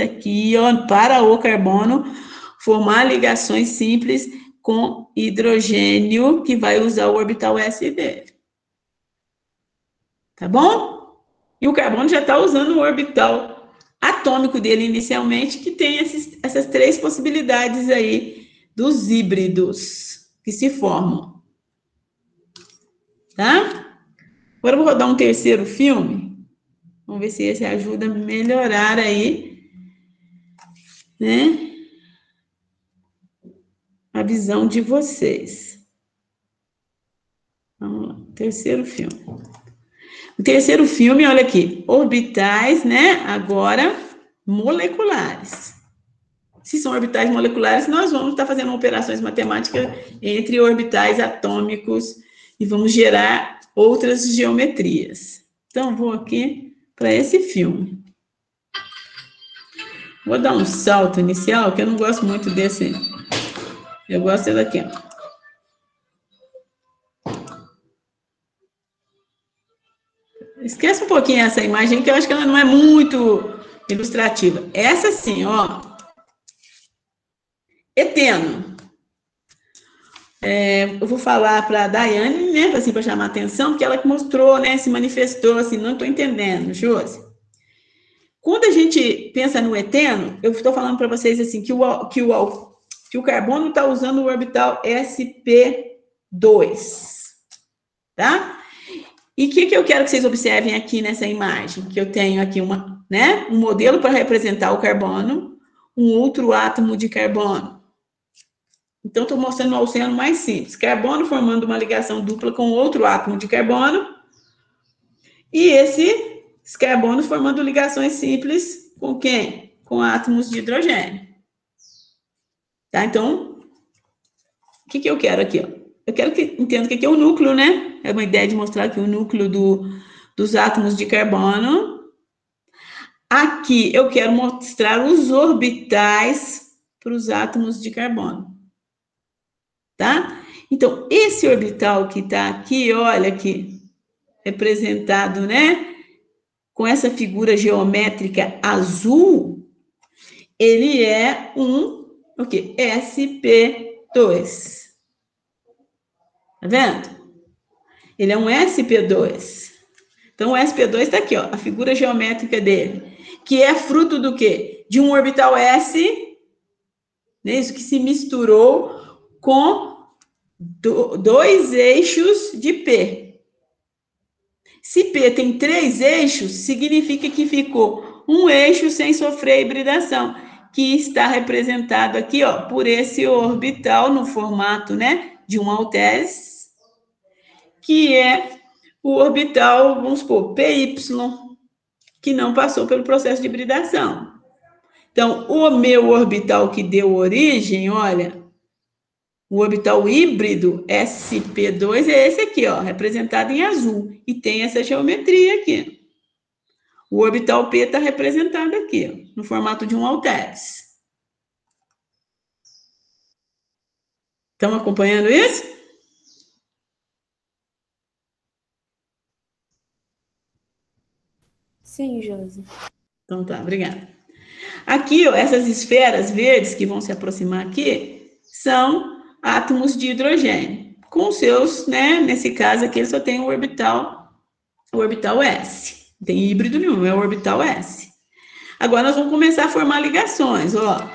aqui, ó, para o carbono formar ligações simples com hidrogênio, que vai usar o orbital S dele. Tá bom? E o carbono já está usando o orbital atômico dele inicialmente, que tem essas 3 possibilidades aí dos híbridos que se formam. Tá? Agora eu vou rodar um terceiro filme. Vamos ver se esse ajuda a melhorar aí né, a visão de vocês. Vamos lá, terceiro filme. O terceiro filme, olha aqui, orbitais, né, agora moleculares. Se são orbitais moleculares, nós vamos estar fazendo operações matemáticas entre orbitais atômicos e vamos gerar outras geometrias. Então, vou aqui para esse filme. Vou dar um salto inicial, que eu não gosto muito desse. Eu gosto daqui, ó. Esquece um pouquinho essa imagem, que eu acho que ela não é muito ilustrativa. Essa sim, ó. Eteno. Eu vou falar para a Daiane, né, assim, para chamar a atenção, porque ela que mostrou, né, se manifestou assim, não estou entendendo, Josi. Quando a gente pensa no eteno, eu estou falando para vocês assim, que o carbono está usando o orbital sp2, tá? E o que eu quero que vocês observem aqui nessa imagem? Que eu tenho aqui um modelo para representar o carbono, um outro átomo de carbono. Então, estou mostrando o oceano mais simples. Carbono formando uma ligação dupla com outro átomo de carbono. E esses carbonos formando ligações simples com quem? Com átomos de hidrogênio. Tá? Então, o que eu quero aqui? Ó? Eu quero que entenda que aqui é o núcleo, né? É uma ideia de mostrar aqui o núcleo dos átomos de carbono. Aqui eu quero mostrar os orbitais para os átomos de carbono. Tá? Então, esse orbital que está aqui, olha aqui, representado, né? Com essa figura geométrica azul, ele é o quê? sp2. Tá vendo? Ele é um sp2. Então, o sp2 está aqui, ó, a figura geométrica dele, que é fruto do quê? De um orbital s, né, isso que se misturou com dois eixos de P. Se P tem 3 eixos, significa que ficou um eixo sem sofrer hibridação, que está representado aqui, ó, por esse orbital no formato, né, de um halteres, que é o orbital, vamos supor, PY, que não passou pelo processo de hibridação. Então, o meu orbital que deu origem, olha, o orbital híbrido sp2 é esse aqui, ó, representado em azul, e tem essa geometria aqui. O orbital P está representado aqui, ó, no formato de um halteres. Estão acompanhando isso? Sim, Josi. Então tá, obrigada. Aqui, ó, essas esferas verdes que vão se aproximar aqui são átomos de hidrogênio, com seus, né, nesse caso aqui, ele só tem o orbital S. Não tem híbrido nenhum, é o orbital S. Agora nós vamos começar a formar ligações, ó.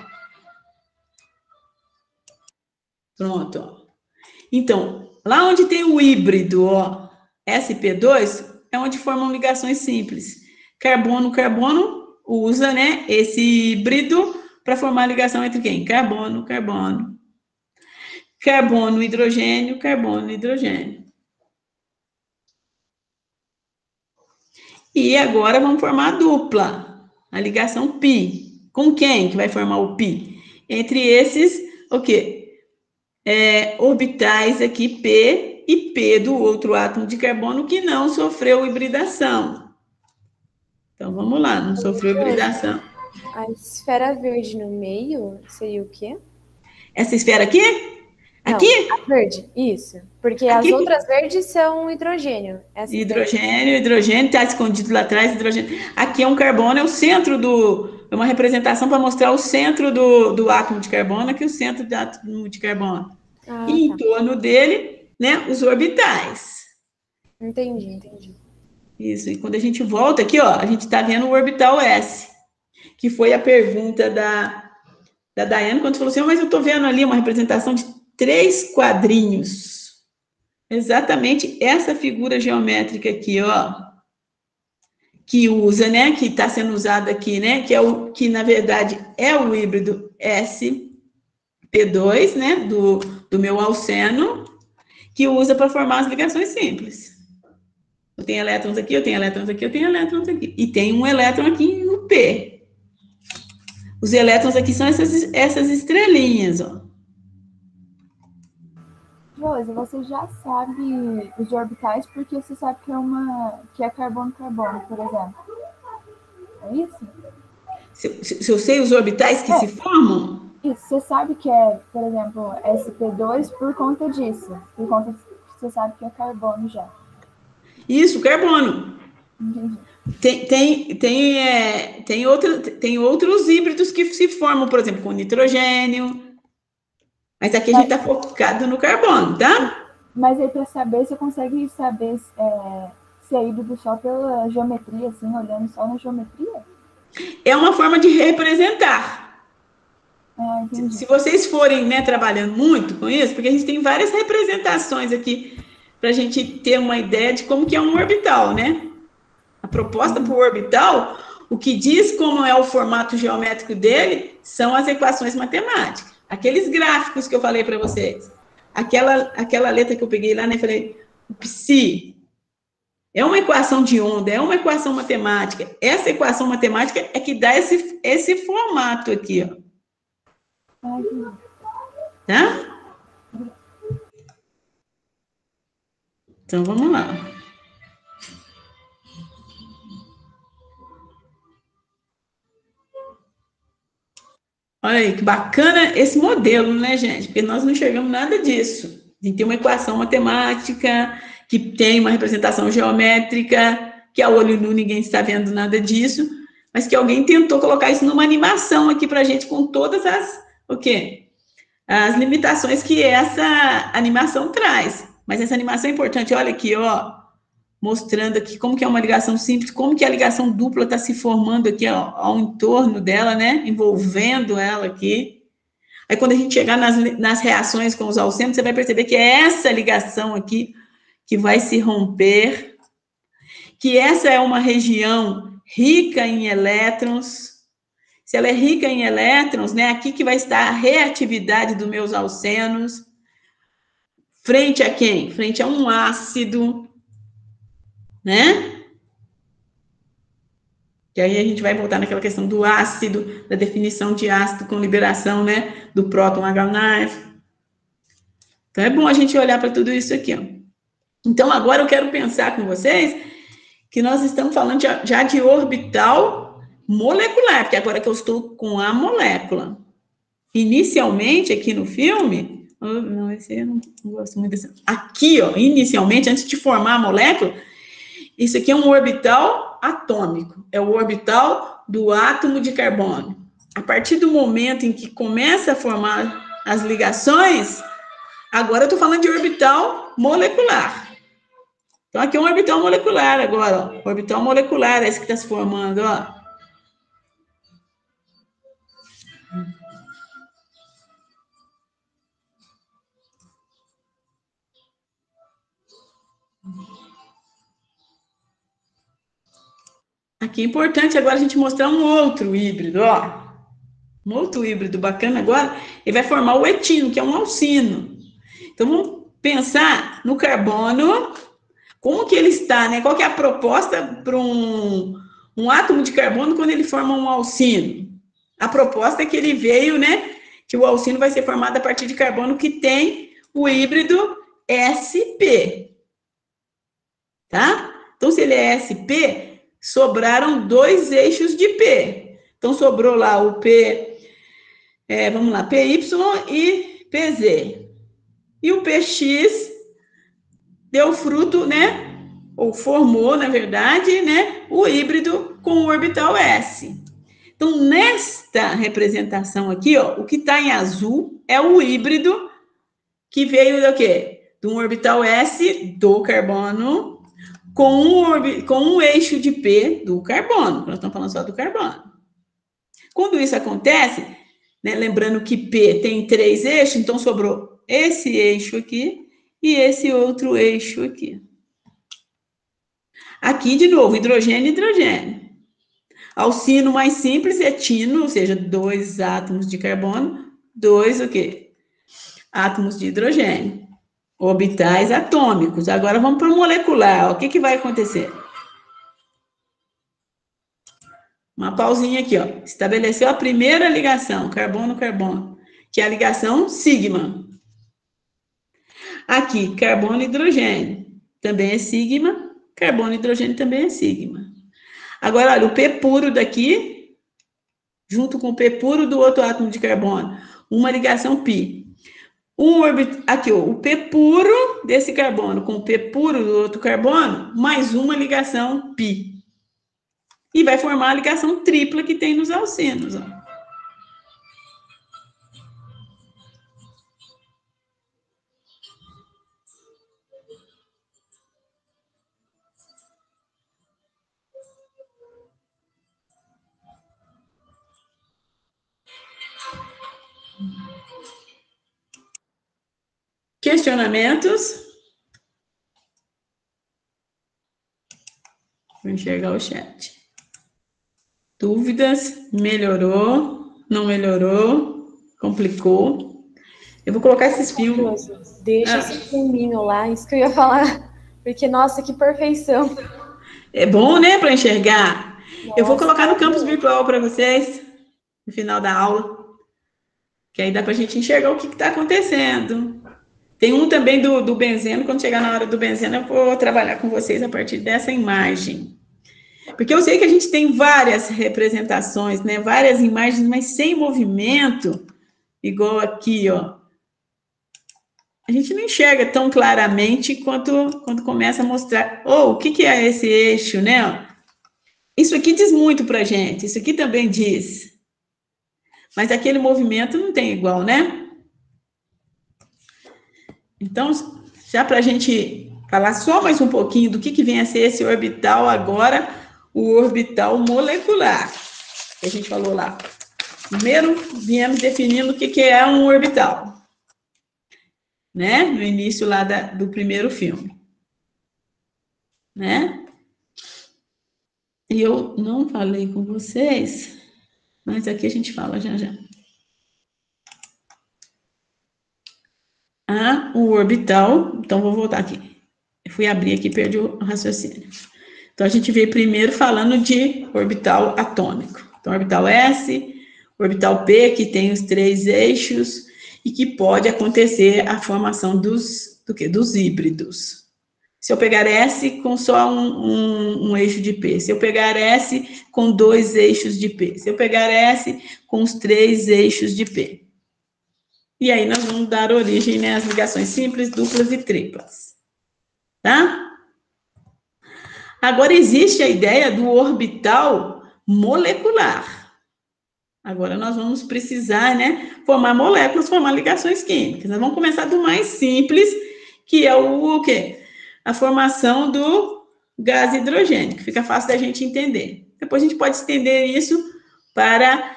Pronto, ó. Então, lá onde tem o híbrido, ó, sp2, é onde formam ligações simples. Carbono usa, né, esse híbrido para formar ligação entre quem? Carbono, hidrogênio, hidrogênio. E agora vamos formar a dupla, a ligação pi. Com quem que vai formar o pi? Entre esses, o quê? Orbitais aqui, P e P do outro átomo de carbono que não sofreu hibridação. Então, vamos lá, não sofreu hibridação. A esfera verde no meio seria o quê? Essa esfera aqui? Não, aqui? A verde, isso. Porque aqui, as outras verdes são hidrogênio. Hidrogênio, está escondido lá atrás, hidrogênio. Aqui é um carbono, é o centro é uma representação para mostrar o centro do átomo de carbono, aqui o centro do átomo de carbono. E em torno dele, né, os orbitais. Entendi. Isso, e quando a gente volta aqui, ó, a gente está vendo o orbital S, que foi a pergunta da Daiane, quando falou assim, mas eu estou vendo ali uma representação de 3 quadrinhos. Exatamente essa figura geométrica aqui, ó, que usa, né, que está sendo usado aqui, né, que é o que na verdade é o híbrido sp2, né, do meu alceno, que usa para formar as ligações simples. Eu tenho elétrons aqui, eu tenho elétrons aqui, eu tenho elétrons aqui. E tem um elétron aqui no P. Os elétrons aqui são essas estrelinhas, ó. Rose, você já sabe os orbitais porque você sabe que é carbono-carbono, por exemplo. É isso? Se eu sei os orbitais que se formam? Isso, você sabe que é, por exemplo, sp2 por conta disso. Por conta que você sabe que é carbono já. Isso, carbono. Entendi. Tem outros híbridos que se formam, por exemplo, com nitrogênio. Mas aqui a gente está focado no carbono, tá? Mas aí, para saber, você consegue saber se é híbrido só pela geometria, assim, olhando só na geometria? É uma forma de representar. Entendi. Se vocês forem, né, trabalhando muito com isso, porque a gente tem várias representações aqui para a gente ter uma ideia de como que é um orbital, né? A proposta para o orbital, o que diz como é o formato geométrico dele, são as equações matemáticas. Aqueles gráficos que eu falei para vocês. Aquela letra que eu peguei lá, né? Falei, o psi. É uma equação de onda, é uma equação matemática. Essa equação matemática é que dá esse formato aqui, ó. Tá? Então, vamos lá. Olha aí, que bacana esse modelo, né, gente? Porque nós não enxergamos nada disso. A gente tem uma equação matemática, que tem uma representação geométrica, que a olho nu ninguém está vendo nada disso, mas que alguém tentou colocar isso numa animação aqui para a gente com todas as limitações que essa animação traz. Mas essa animação é importante. Olha aqui, ó, mostrando aqui como que é uma ligação simples, como que a ligação dupla está se formando aqui, ó, ao entorno dela, né, envolvendo ela aqui. Aí, quando a gente chegar nas reações com os alcenos, você vai perceber que é essa ligação aqui que vai se romper, que essa é uma região rica em elétrons. Se ela é rica em elétrons, né, aqui que vai estar a reatividade dos meus alcenos, frente a quem? Frente a um ácido, né? Que aí a gente vai voltar naquela questão do ácido, da definição de ácido com liberação, né, do próton H-. Então, é bom a gente olhar para tudo isso aqui, ó. Então, agora eu quero pensar com vocês que nós estamos falando já de orbital molecular, porque agora que eu estou com a molécula. Inicialmente, aqui no filme, não, esse eu não gosto muito desse. Aqui, ó, inicialmente, antes de formar a molécula, isso aqui é um orbital atômico, é o orbital do átomo de carbono. A partir do momento em que começa a formar as ligações, agora eu estou falando de orbital molecular. Então, aqui é um orbital molecular agora, ó. Orbital molecular, é esse que está se formando, ó. Aqui é importante agora a gente mostrar um outro híbrido, ó. Um outro híbrido bacana agora, ele vai formar o etino, que é um alcino. Então, vamos pensar no carbono, como que ele está, né? Qual que é a proposta para um átomo de carbono quando ele forma um alcino? A proposta é que ele veio, né? Que o alcino vai ser formado a partir de carbono que tem o híbrido sp. Tá? Então, se ele é sp, sobraram dois eixos de P. Então, sobrou lá o P, vamos lá, PY e PZ. E o PX deu fruto, né? Ou formou, na verdade, né? O híbrido com o orbital S. Então, nesta representação aqui, ó, o que está em azul é o híbrido que veio do quê? De um orbital S do carbono com um eixo de P do carbono. Nós estamos falando só do carbono. Quando isso acontece, né, lembrando que P tem 3 eixos, então sobrou esse eixo aqui e esse outro eixo aqui. Aqui, de novo, hidrogênio e hidrogênio. Alcino mais simples é tino, ou seja, 2 átomos de carbono, 2 o quê? Átomos de hidrogênio. Orbitais atômicos. Agora vamos para o molecular. O que vai acontecer? Uma pausinha aqui, ó. Estabeleceu a primeira ligação, carbono-carbono, que é a ligação sigma. Aqui, carbono e hidrogênio. Também é sigma. Carbono e hidrogênio também é sigma. Agora, olha, o P puro daqui, junto com o P puro do outro átomo de carbono. Uma ligação pi. Aqui, ó, o P puro desse carbono com o P puro do outro carbono, mais uma ligação pi. E vai formar a ligação tripla que tem nos alcenos, ó. Questionamentos? Vou enxergar o chat. Dúvidas? Melhorou? Não melhorou? Complicou? Eu vou colocar esses filmes. Deixa esse filminho lá, isso que eu ia falar. Porque, nossa, que perfeição. É bom, né, para enxergar? Nossa, eu vou colocar no campus virtual para vocês, no final da aula. Que aí dá para a gente enxergar o que está acontecendo. Tem um também do benzeno, quando chegar na hora do benzeno, eu vou trabalhar com vocês a partir dessa imagem. Porque eu sei que a gente tem várias representações, né? Várias imagens, mas sem movimento, igual aqui, ó. A gente não enxerga tão claramente quando começa a mostrar. O que é esse eixo, né? Isso aqui diz muito pra gente, isso aqui também diz. Mas aquele movimento não tem igual, né? Então, já para a gente falar só mais um pouquinho do que vem a ser esse orbital agora, o orbital molecular, que a gente falou lá. Primeiro, viemos definindo o que é um orbital, né? No início lá do primeiro filme, né? E eu não falei com vocês, mas aqui a gente fala já já. O orbital, então vou voltar aqui. Eu fui abrir aqui e perdi o raciocínio. Então, a gente veio primeiro falando de orbital atômico. Então, orbital S, orbital P, que tem os 3 eixos, e que pode acontecer a formação dos híbridos. Se eu pegar S com só um eixo de P, se eu pegar S com 2 eixos de P, se eu pegar S com os 3 eixos de P. E aí, nós vamos dar origem, né, às ligações simples, duplas e triplas. Tá? Agora, existe a ideia do orbital molecular. Agora, nós vamos precisar, né, formar moléculas, formar ligações químicas. Nós vamos começar do mais simples, que é o quê? A formação do gás hidrogênio, que fica fácil da gente entender. Depois, a gente pode estender isso para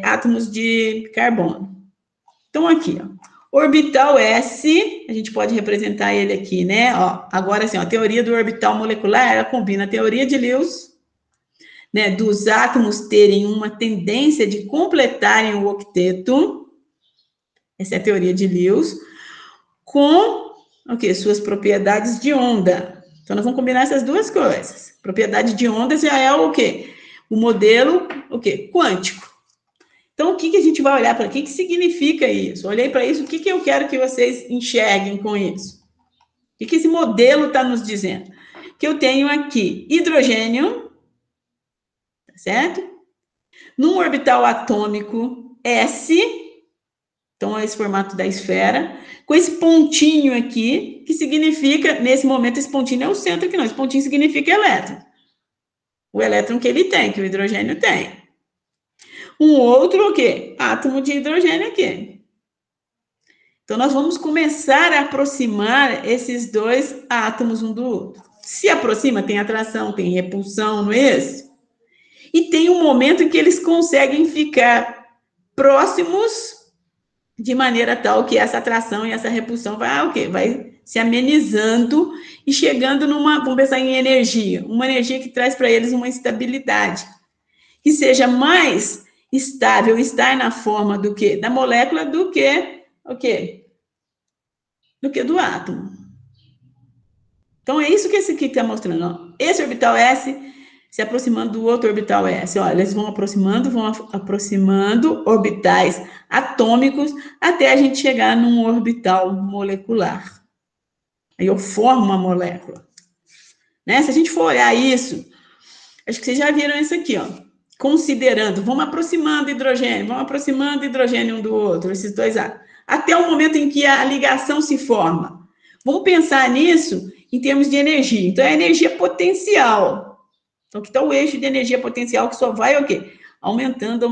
átomos de carbono. Então, aqui, ó. Orbital S, a gente pode representar ele aqui, né? Ó, agora, assim, ó, a teoria do orbital molecular, ela combina a teoria de Lewis, né, dos átomos terem uma tendência de completarem o octeto, essa é a teoria de Lewis, com, suas propriedades de onda. Então, nós vamos combinar essas duas coisas. Propriedade de onda já é o quê? O modelo, quântico. Então, o que a gente vai olhar para? O que significa isso? Olhei para isso, o que eu quero que vocês enxerguem com isso? O que esse modelo está nos dizendo? Que eu tenho aqui hidrogênio, tá certo? Num orbital atômico S, então é esse formato da esfera, com esse pontinho aqui, que significa, nesse momento, esse pontinho é o centro aqui não, esse pontinho significa elétron. O elétron que ele tem, que o hidrogênio tem. Um outro, átomo de hidrogênio aqui. Então, nós vamos começar a aproximar esses 2 átomos um do outro. Se aproxima, tem atração, tem repulsão, não é isso? E tem um momento em que eles conseguem ficar próximos, de maneira tal que essa atração e essa repulsão vai se amenizando e chegando vamos pensar em energia, uma energia que traz para eles uma estabilidade, que seja mais estável, estar na forma do quê? Da molécula do que o quê? Do que do átomo. Então, é isso que esse aqui está mostrando. Ó. Esse orbital S se aproximando do outro orbital S. Olha, eles vão aproximando orbitais atômicos até a gente chegar num orbital molecular. Aí eu formo uma molécula. Né? Se a gente for olhar isso, acho que vocês já viram isso aqui, ó. Considerando, vamos aproximando hidrogênio um do outro, esses dois átomos, até o momento em que a ligação se forma. Vamos pensar nisso em termos de energia. Então, é a energia potencial. Então, aqui está o eixo de energia potencial que só vai o quê? Aumentando.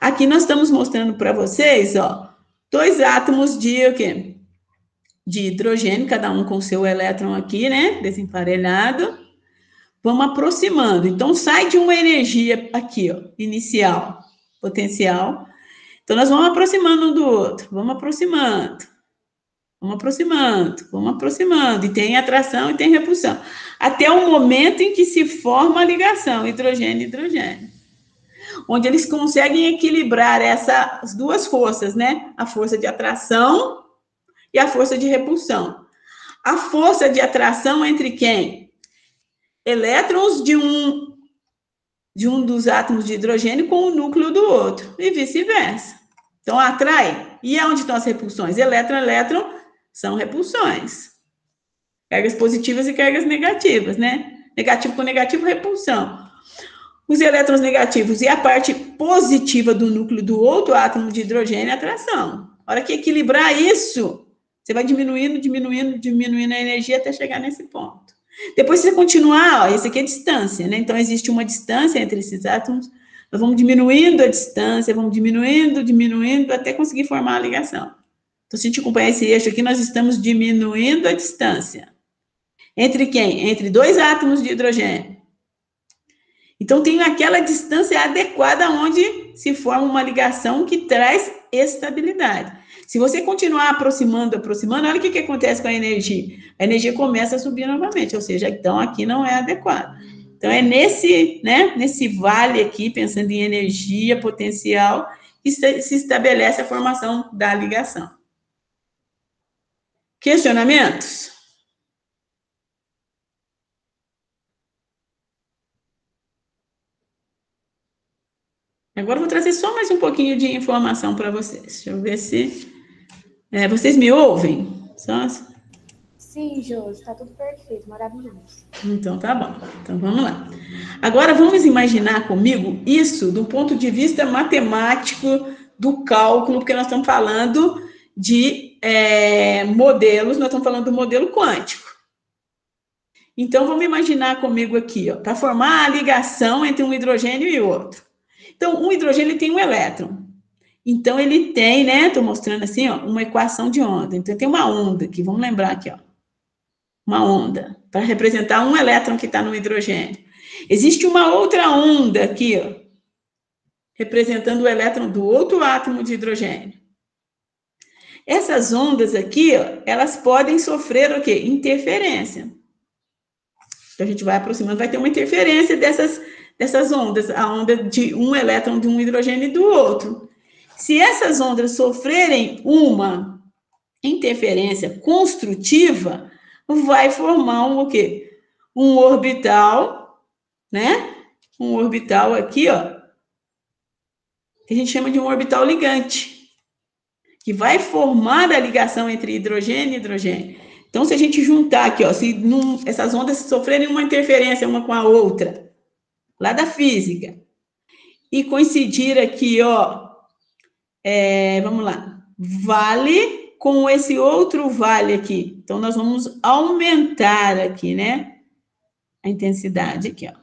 Aqui nós estamos mostrando para vocês, ó, dois átomos de o quê? De hidrogênio, cada um com seu elétron aqui, né? Desemparelhado. Vamos aproximando. Então, sai de uma energia aqui, ó, inicial, potencial. Então, nós vamos aproximando um do outro. Vamos aproximando. E tem atração e tem repulsão. Até o momento em que se forma a ligação, hidrogênio. Onde eles conseguem equilibrar essas duas forças, né? A força de atração e a força de repulsão. A força de atração entre quem? Elétrons de um dos átomos de hidrogênio com o núcleo do outro, e vice-versa. Então, atrai. E onde estão as repulsões? Elétron são repulsões. Cargas positivas e cargas negativas, né? Negativo com negativo, repulsão. Os elétrons negativos e a parte positiva do núcleo do outro átomo de hidrogênio, atração. A hora que equilibrar isso, você vai diminuindo a energia até chegar nesse ponto. Depois, se você continuar, ó, esse aqui é distância, né? Então, existe uma distância entre esses átomos. Nós vamos diminuindo a distância, vamos diminuindo, até conseguir formar a ligação. Então, se a gente acompanhar esse eixo aqui, nós estamos diminuindo a distância. Entre quem? Entre dois átomos de hidrogênio. Então, tem aquela distância adequada onde se forma uma ligação que traz estabilidade. Se você continuar aproximando, olha o que acontece com a energia. A energia começa a subir novamente, ou seja, então aqui não é adequado. Então, é nesse vale aqui, pensando em energia potencial, que se estabelece a formação da ligação. Questionamentos? Agora eu vou trazer só mais um pouquinho de informação para vocês. Deixa eu ver se... vocês me ouvem? Sim, Josi, está tudo perfeito, maravilhoso. Então, tá bom. Então, vamos lá. Agora, vamos imaginar comigo isso do ponto de vista matemático do cálculo, porque nós estamos falando de modelos, nós estamos falando do modelo quântico. Então, vamos imaginar comigo aqui, ó, para formar a ligação entre um hidrogênio e outro. Então, um hidrogênio ele tem um elétron. Então, ele tem, né? Estou mostrando assim, ó, uma equação de onda. Então, tem uma onda aqui, vamos lembrar aqui, ó. Uma onda, para representar um elétron que está no hidrogênio. Existe uma outra onda aqui, ó, representando o elétron do outro átomo de hidrogênio. Essas ondas aqui, ó, elas podem sofrer o quê? Interferência. Então, a gente vai aproximando, vai ter uma interferência dessas ondas, a onda de um elétron de um hidrogênio e do outro. Se essas ondas sofrerem uma interferência construtiva, vai formar o quê? Um orbital, né? Um orbital aqui, ó, que a gente chama de um orbital ligante, que vai formar a ligação entre hidrogênio e hidrogênio. Então, se a gente juntar aqui, ó, se essas ondas sofrerem uma interferência uma com a outra, lá da física, e coincidir aqui, ó, vamos lá, vale com esse outro vale aqui. Então, nós vamos aumentar aqui, né? A intensidade aqui, ó.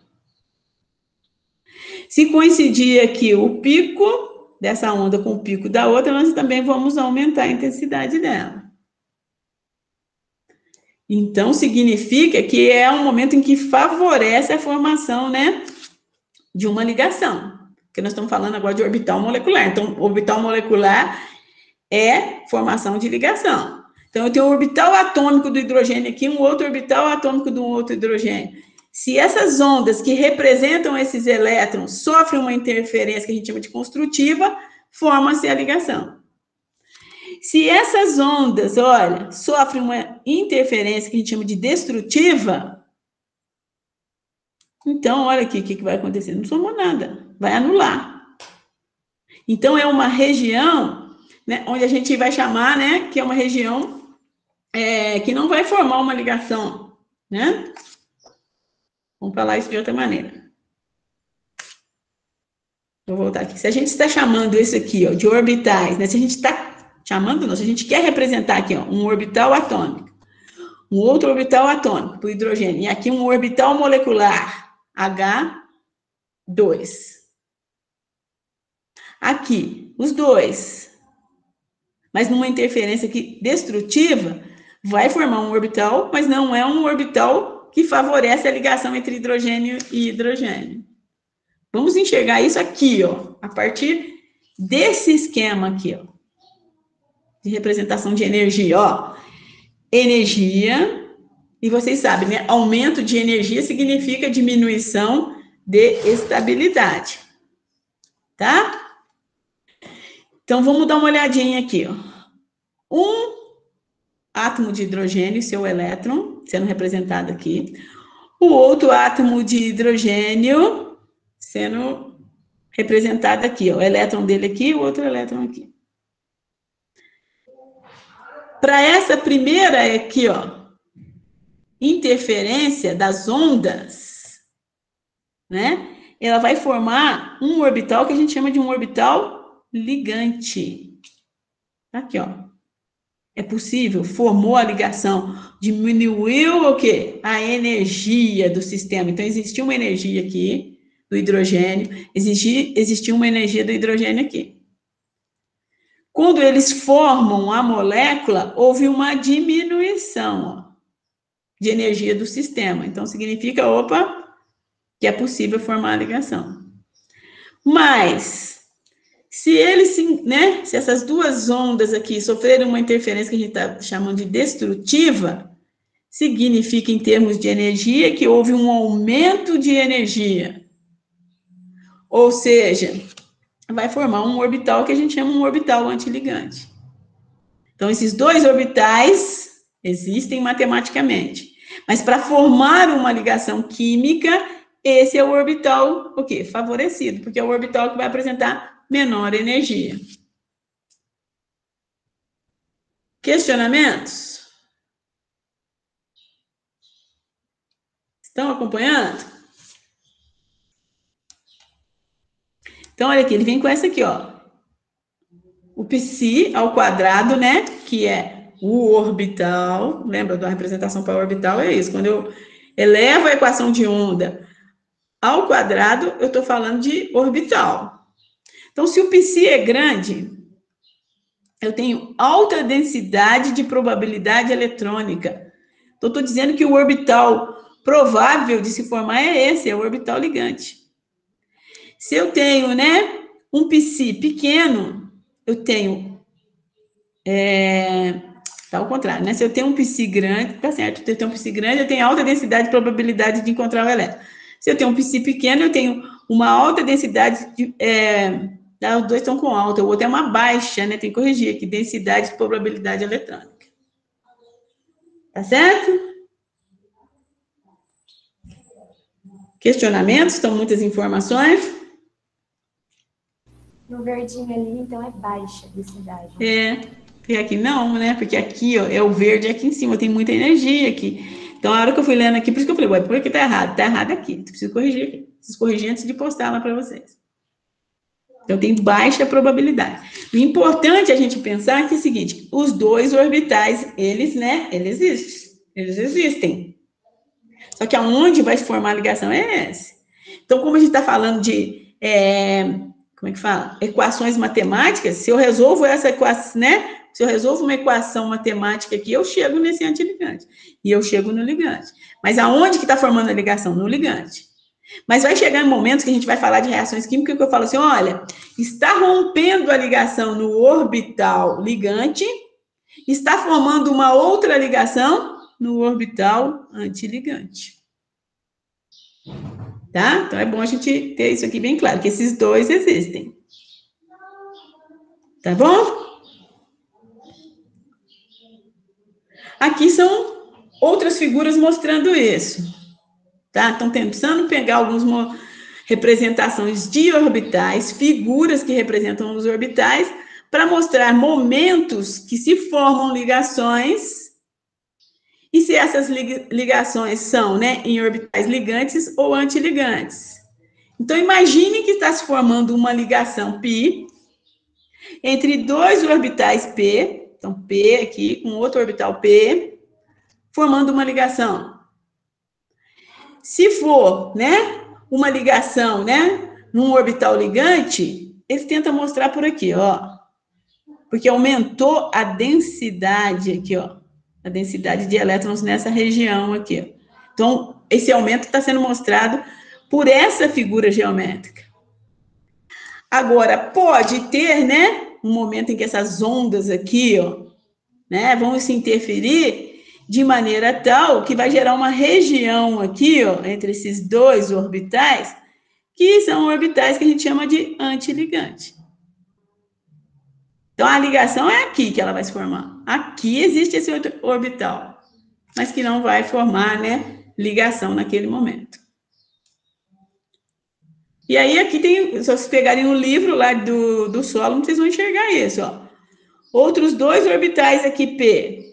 Se coincidir aqui o pico dessa onda com o pico da outra, nós também vamos aumentar a intensidade dela. Então, significa que é um momento em que favorece a formação, né? De uma ligação. Porque nós estamos falando agora de orbital molecular. Então, orbital molecular é formação de ligação. Então, eu tenho um orbital atômico do hidrogênio aqui, um outro orbital atômico do outro hidrogênio. Se essas ondas que representam esses elétrons sofrem uma interferência que a gente chama de construtiva, forma-se a ligação. Se essas ondas, olha, sofrem uma interferência que a gente chama de destrutiva, então, olha aqui o que vai acontecer. Não somou nada, vai anular. Então, é uma região, né, onde a gente vai chamar, né, que é uma região que não vai formar uma ligação, né? Vamos falar isso de outra maneira. Vou voltar aqui. Se a gente está chamando isso aqui, ó, de orbitais, né? Se a gente está chamando, não, se a gente quer representar aqui, ó, um orbital atômico, um outro orbital atômico para o hidrogênio, e aqui um orbital molecular, H2. Aqui, os dois. Mas numa interferência aqui destrutiva, vai formar um orbital, mas não é um orbital que favorece a ligação entre hidrogênio e hidrogênio. Vamos enxergar isso aqui, ó, a partir desse esquema aqui, ó, de representação de energia, ó. Energia, e vocês sabem, né? Aumento de energia significa diminuição de estabilidade, tá? Então, vamos dar uma olhadinha aqui, ó. Um átomo de hidrogênio, seu elétron, sendo representado aqui. O outro átomo de hidrogênio sendo representado aqui, ó. O elétron dele aqui, o outro elétron aqui. Para essa primeira aqui, ó, interferência das ondas, né? Ela vai formar um orbital que a gente chama de um orbital ligante. Aqui, ó. É possível, formou a ligação, diminuiu o quê? A energia do sistema. Então, existia uma energia aqui do hidrogênio, existia uma energia do hidrogênio aqui. Quando eles formam a molécula, houve uma diminuição, ó, de energia do sistema. Então, significa, opa, que é possível formar a ligação. Mas, se eles, né, se essas duas ondas aqui sofrerem uma interferência que a gente está chamando de destrutiva, significa, em termos de energia, que houve um aumento de energia. Ou seja, vai formar um orbital que a gente chama um orbital antiligante. Então, esses dois orbitais existem matematicamente. Mas para formar uma ligação química, esse é o orbital, o quê? Favorecido, porque é o orbital que vai apresentar menor energia. Questionamentos? Estão acompanhando? Então, olha aqui, ele vem com essa aqui, ó. O π ao quadrado, né? Que é o orbital. Lembra da representação para orbital? É isso. Quando eu elevo a equação de onda ao quadrado, eu estou falando de orbital. Então, se o π é grande, eu tenho alta densidade de probabilidade eletrônica. Então, estou dizendo que o orbital provável de se formar é esse, é o orbital ligante. Se eu tenho, né, um π pequeno, eu tenho, tá ao contrário, né? Se eu tenho um π grande, tá certo, se eu tenho um π grande, eu tenho alta densidade de probabilidade de encontrar o elétron. Se eu tenho um π pequeno, eu tenho uma alta densidade de, os dois estão com alta, o outro é uma baixa, né? Tem que corrigir aqui, densidade de probabilidade eletrônica. Tá certo? Questionamentos? Estão muitas informações? No verdinho ali, então, é baixa densidade. E aqui não, né? Porque aqui, ó, é o verde aqui em cima, tem muita energia aqui. Então, a hora que eu fui lendo aqui, por isso que eu falei, ué, por que tá errado? Tá errado aqui, preciso corrigir aqui. Preciso corrigir antes de postar lá para vocês. Então, tem baixa probabilidade. O importante é a gente pensar que é o seguinte, os dois orbitais, eles, né, eles existem. Só que aonde vai se formar a ligação é esse. Então, como a gente está falando de, como é que fala? Equações matemáticas, se eu resolvo essa equação, né? Se eu resolvo uma equação matemática aqui, eu chego nesse antiligante. E eu chego no ligante. Mas aonde que está formando a ligação? No ligante. Mas vai chegar em momentos que a gente vai falar de reações químicas que eu falo assim, olha, está rompendo a ligação no orbital ligante, está formando uma outra ligação no orbital antiligante. Tá? Então, é bom a gente ter isso aqui bem claro, que esses dois existem. Tá bom? Aqui são outras figuras mostrando isso. Tá? Estão tentando pegar algumas representações de orbitais, figuras que representam os orbitais, para mostrar momentos que se formam ligações, e se essas ligações são, né, em orbitais ligantes ou antiligantes. Então, imagine que está se formando uma ligação π entre dois orbitais p, então p aqui, com outro orbital p, formando uma ligação. Se for, né, uma ligação, né, num orbital ligante, ele tenta mostrar por aqui, ó, porque aumentou a densidade aqui, ó, a densidade de elétrons nessa região aqui. Então, esse aumento está sendo mostrado por essa figura geométrica. Agora, pode ter, né, um momento em que essas ondas aqui, ó, né, vão se interferir de maneira tal que vai gerar uma região aqui, ó, entre esses dois orbitais, que são orbitais que a gente chama de antiligante. Então, a ligação é aqui que ela vai se formar. Aqui existe esse outro orbital, mas que não vai formar, né, ligação naquele momento. E aí, aqui tem, se vocês pegarem um livro lá do Solomon, vocês vão enxergar isso, ó. Outros dois orbitais aqui, P.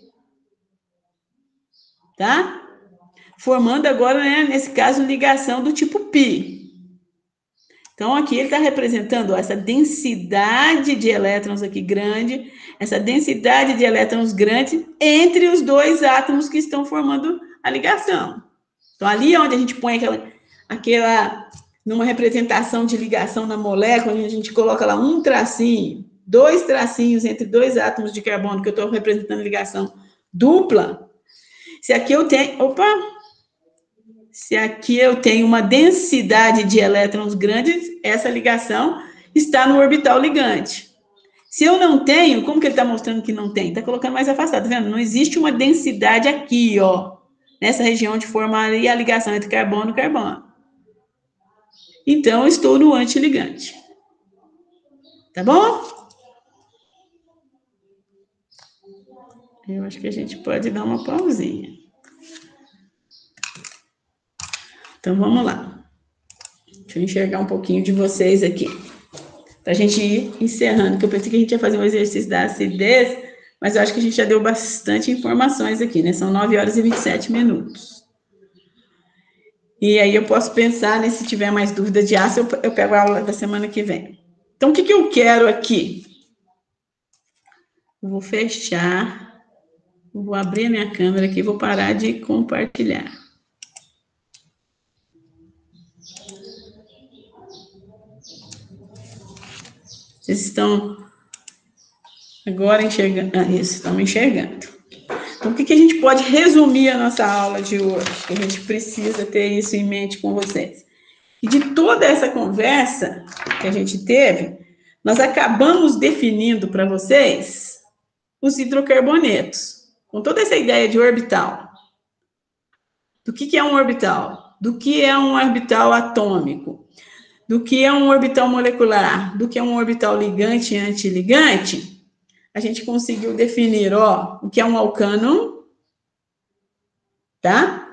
Tá? Formando agora, né, nesse caso, ligação do tipo π. Então, aqui ele está representando ó, essa densidade de elétrons aqui grande, essa densidade de elétrons grande entre os dois átomos que estão formando a ligação. Então, ali é onde a gente põe aquela numa representação de ligação na molécula, onde a gente coloca lá um tracinho, dois tracinhos entre dois átomos de carbono, que eu estou representando ligação dupla. Se aqui eu tenho... Se aqui eu tenho uma densidade de elétrons grandes, essa ligação está no orbital ligante. Se eu não tenho, como que ele está mostrando que não tem? Está colocando mais afastado, tá vendo? Não existe uma densidade aqui, ó, nessa região onde formaria a ligação entre carbono e carbono. Então, eu estou no antiligante. Tá bom? Eu acho que a gente pode dar uma pausinha. Então, vamos lá. Deixa eu enxergar um pouquinho de vocês aqui. Para a gente ir encerrando, que eu pensei que a gente ia fazer um exercício da acidez, mas eu acho que a gente já deu bastante informações aqui, né? São 9 horas e 27 minutos. E aí eu posso pensar, né? Se tiver mais dúvida de ácido, eu pego a aula da semana que vem. Então, o que eu quero aqui? Eu vou fechar, vou abrir a minha câmera aqui, vou parar de compartilhar. Vocês estão agora enxergando? Ah, isso, estão me enxergando. Então, o que a gente pode resumir a nossa aula de hoje? Que a gente precisa ter isso em mente com vocês. E de toda essa conversa que a gente teve, nós acabamos definindo para vocês os hidrocarbonetos, com toda essa ideia de orbital. Do que é um orbital? Do que é um orbital atômico? Do que é um orbital molecular, do que é um orbital ligante e antiligante, a gente conseguiu definir, ó, o que é um alcano, tá?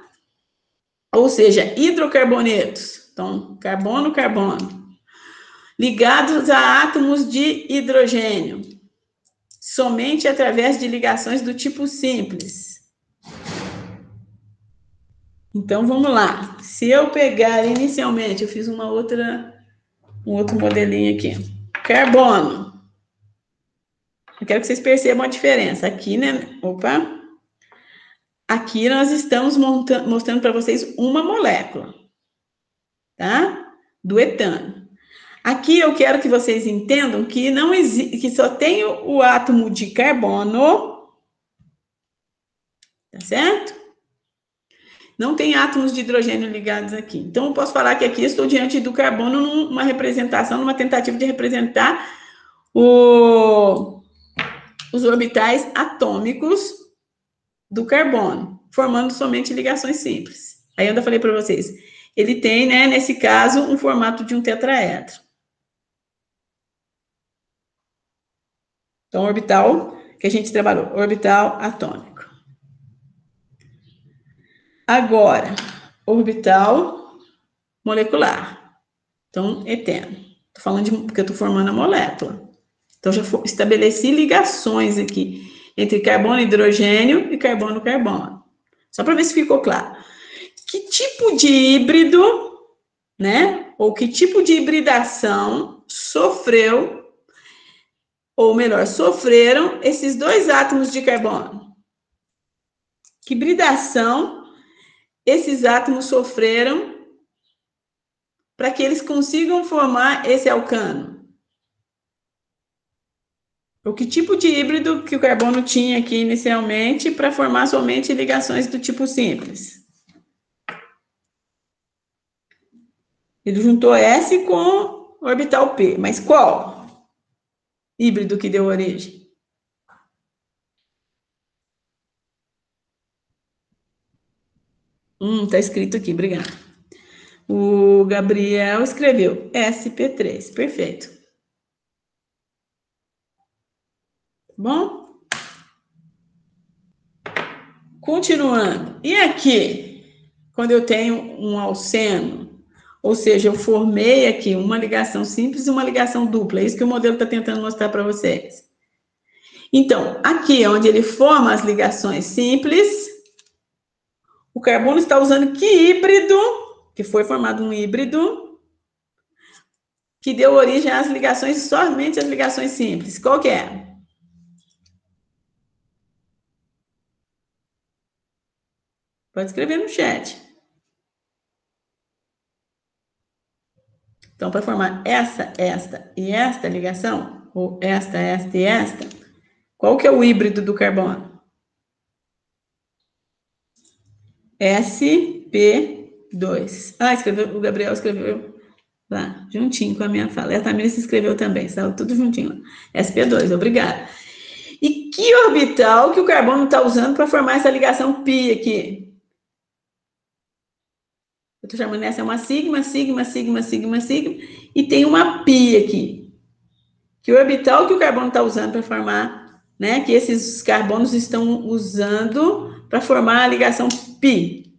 Ou seja, hidrocarbonetos, então, carbono, carbono, ligados a átomos de hidrogênio, somente através de ligações do tipo simples. Então, vamos lá. Se eu pegar inicialmente, eu fiz um outro modelinho aqui. Carbono. Eu quero que vocês percebam a diferença. Aqui, né? Opa. Aqui nós estamos mostrando para vocês uma molécula. Tá? Do etano. Aqui eu quero que vocês entendam que não existe, que só tem o átomo de carbono. Tá certo? não tem átomos de hidrogênio ligados aqui. Então, eu posso falar que aqui estou diante do carbono numa representação, numa tentativa de representar os orbitais atômicos do carbono, formando somente ligações simples. Aí, eu falei para vocês, ele tem, né, nesse caso, um formato de um tetraedro. Então, orbital que a gente trabalhou, orbital atômico. Agora, orbital molecular. Então, eteno. Estou falando porque eu estou formando a molécula. Então, já estabeleci ligações aqui entre carbono e hidrogênio e carbono-carbono. Só para ver se ficou claro. Que tipo de híbrido, né? Ou que tipo de hibridação sofreu, ou melhor, sofreram esses dois átomos de carbono? Que hibridação esses átomos sofreram para que eles consigam formar esse alcano? O que tipo de híbrido que o carbono tinha aqui inicialmente para formar somente ligações do tipo simples? Ele juntou S com orbital P, mas qual híbrido que deu origem? Tá escrito aqui, obrigada. O Gabriel escreveu SP3, perfeito. Bom? Continuando. E aqui, quando eu tenho um alceno, ou seja, eu formei aqui uma ligação simples e uma ligação dupla, é isso que o modelo está tentando mostrar para vocês. Então, aqui onde ele forma as ligações simples, o carbono está usando que híbrido, que foi formado um híbrido, que deu origem às ligações, somente as ligações simples. Qual que é? Pode escrever no chat. Então, para formar essa e esta ligação, ou esta e esta, qual que é o híbrido do carbono? SP2. O Gabriel escreveu lá, juntinho com a minha fala. E a Tamira se escreveu também, saiu tudo juntinho. SP2, obrigada. E que orbital que o carbono está usando para formar essa ligação pi aqui? Eu estou chamando essa uma sigma, e tem uma pi aqui. Que orbital que o carbono está usando para formar, né? Que esses carbonos estão usando para formar a ligação pi.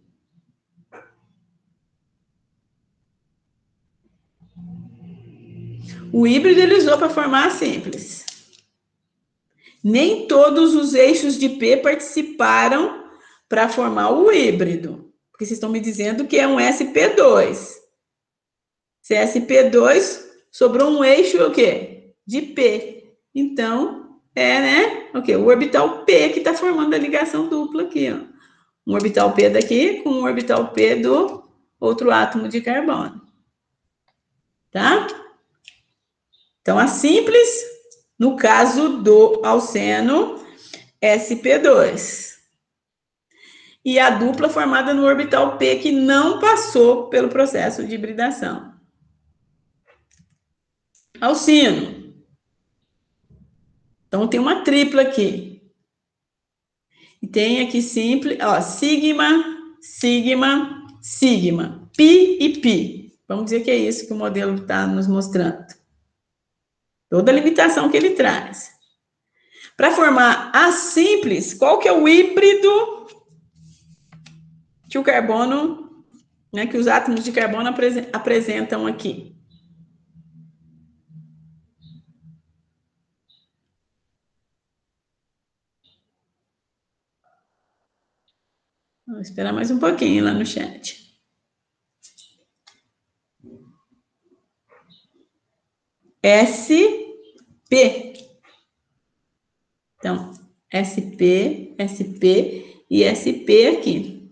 O híbrido ele usou para formar a simples. Nem todos os eixos de P participaram para formar o híbrido. Porque vocês estão me dizendo que é um SP2. Se é SP2, sobrou um eixo o quê? De P. Então, né? O quê? O orbital P que está formando a ligação dupla aqui, ó. Um orbital P daqui com um orbital P do outro átomo de carbono. Tá? Então, a simples, no caso do alceno, SP2. E a dupla formada no orbital P, que não passou pelo processo de hibridação. Alcino. Então, tem uma tripla aqui. E tem aqui simples, ó, sigma, sigma, sigma. Pi e pi. Vamos dizer que é isso que o modelo está nos mostrando. Toda a limitação que ele traz. Para formar a simples, qual que é o híbrido que o carbono, né, que os átomos de carbono apresentam aqui? Vou esperar mais um pouquinho lá no chat. SP. Então, SP, SP e SP aqui.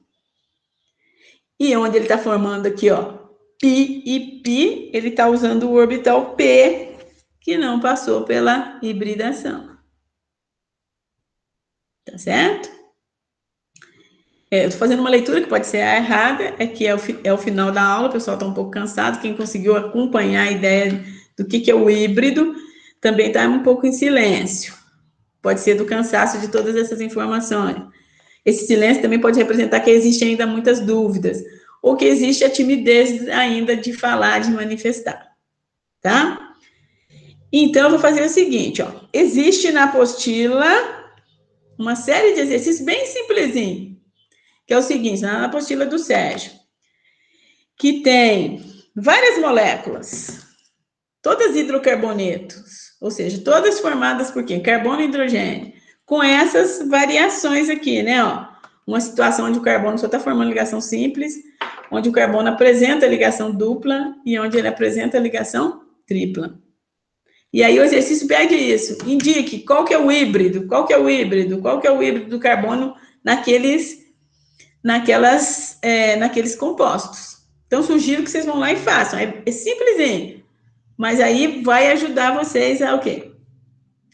E onde ele está formando aqui, ó, pi e pi, ele está usando o orbital P, que não passou pela hibridação. Tá certo? eu estou fazendo uma leitura que pode ser a errada, que é o final da aula, o pessoal está um pouco cansado, quem conseguiu acompanhar a ideia do que é o híbrido, também está um pouco em silêncio. Pode ser do cansaço de todas essas informações. Esse silêncio também pode representar que existem ainda muitas dúvidas, ou que existe a timidez ainda de falar, de manifestar, tá? Então, eu vou fazer o seguinte, ó. Existe na apostila uma série de exercícios bem simplesinho, que é o seguinte, na apostila do Sérgio, que tem várias moléculas, todas hidrocarbonetos, ou seja, todas formadas por quê? Carbono e hidrogênio, com essas variações aqui, né, ó. Uma situação onde o carbono só está formando ligação simples, onde o carbono apresenta ligação dupla e onde ele apresenta ligação tripla. E aí o exercício pede isso, indique qual que é o híbrido, qual que é o híbrido do carbono naqueles compostos. Então, sugiro que vocês vão lá e façam, é simplesinho, mas aí vai ajudar vocês a o quê?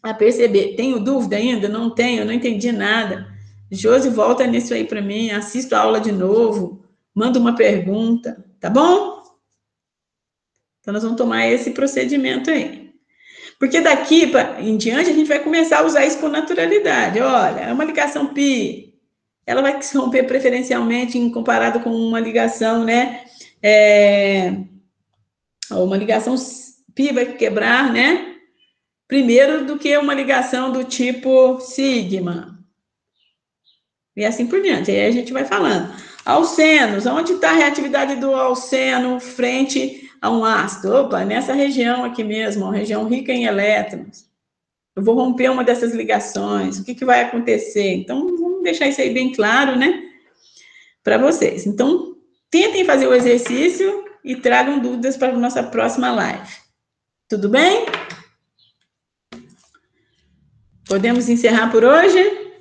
A perceber, tenho dúvida ainda? Não tenho, não entendi nada. Josi, volta nisso aí para mim, assisto a aula de novo, manda uma pergunta, tá bom? Então, nós vamos tomar esse procedimento aí. Porque daqui em diante a gente vai começar a usar isso com naturalidade. Olha, é uma ligação pi, ela vai se romper preferencialmente em comparado com uma ligação, né? Uma ligação pi vai quebrar, né? Primeiro do que uma ligação do tipo sigma. E assim por diante. Aí a gente vai falando. Alcenos, onde está a reatividade do alceno frente a um ácido? Opa, nessa região aqui mesmo, uma região rica em elétrons. Eu vou romper uma dessas ligações. O que vai acontecer? Então, vamos deixar isso aí bem claro, né? Para vocês. Então, tentem fazer o exercício e tragam dúvidas para a nossa próxima live. Tudo bem? Podemos encerrar por hoje?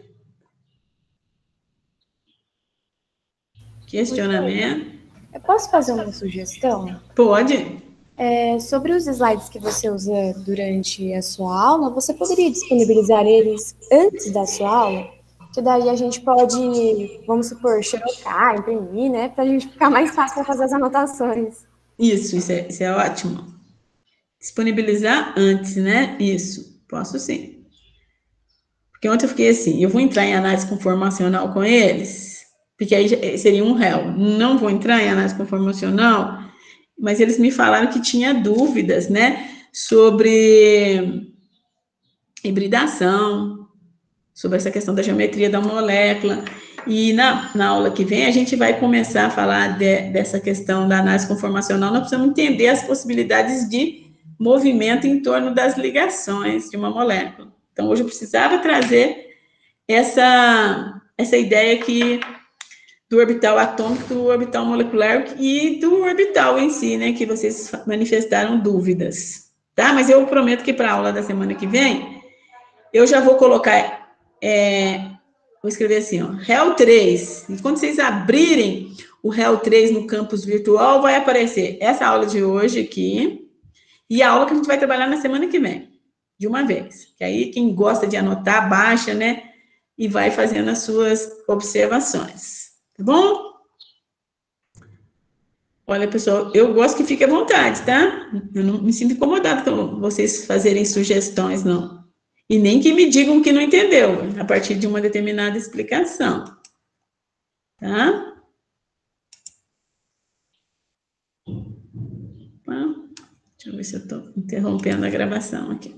Questionamento? Eu posso fazer uma sugestão? Pode. Sobre os slides que você usa durante a sua aula, você poderia disponibilizar eles antes da sua aula? Que daí a gente pode, vamos supor, xerocar, imprimir, né? Para a gente ficar mais fácil para fazer as anotações. Isso é ótimo. Disponibilizar antes, né? Isso, posso sim. Porque ontem eu fiquei assim, eu vou entrar em análise conformacional com eles, porque aí seria um réu. Não vou entrar em análise conformacional, mas eles me falaram que tinha dúvidas, né? Sobre hibridação, sobre essa questão da geometria da molécula. E na aula que vem, a gente vai começar a falar dessa questão da análise conformacional. Nós precisamos entender as possibilidades de movimento em torno das ligações de uma molécula. Então, hoje eu precisava trazer essa ideia aqui do orbital atômico, do orbital molecular e do orbital em si, né, que vocês manifestaram dúvidas, tá? Mas eu prometo que para a aula da semana que vem, eu já vou colocar, vou escrever assim, ó, REL 3, e quando vocês abrirem o REL 3 no campus virtual, vai aparecer essa aula de hoje aqui, e a aula que a gente vai trabalhar na semana que vem, de uma vez. Que aí, quem gosta de anotar, baixa, né, e vai fazendo as suas observações, tá bom? Olha, pessoal, eu gosto que fique à vontade, tá? Eu não me sinto incomodada com vocês fazerem sugestões, não. E nem que me digam que não entendeu, a partir de uma determinada explicação. Tá? Deixa eu ver se eu estou interrompendo a gravação aqui.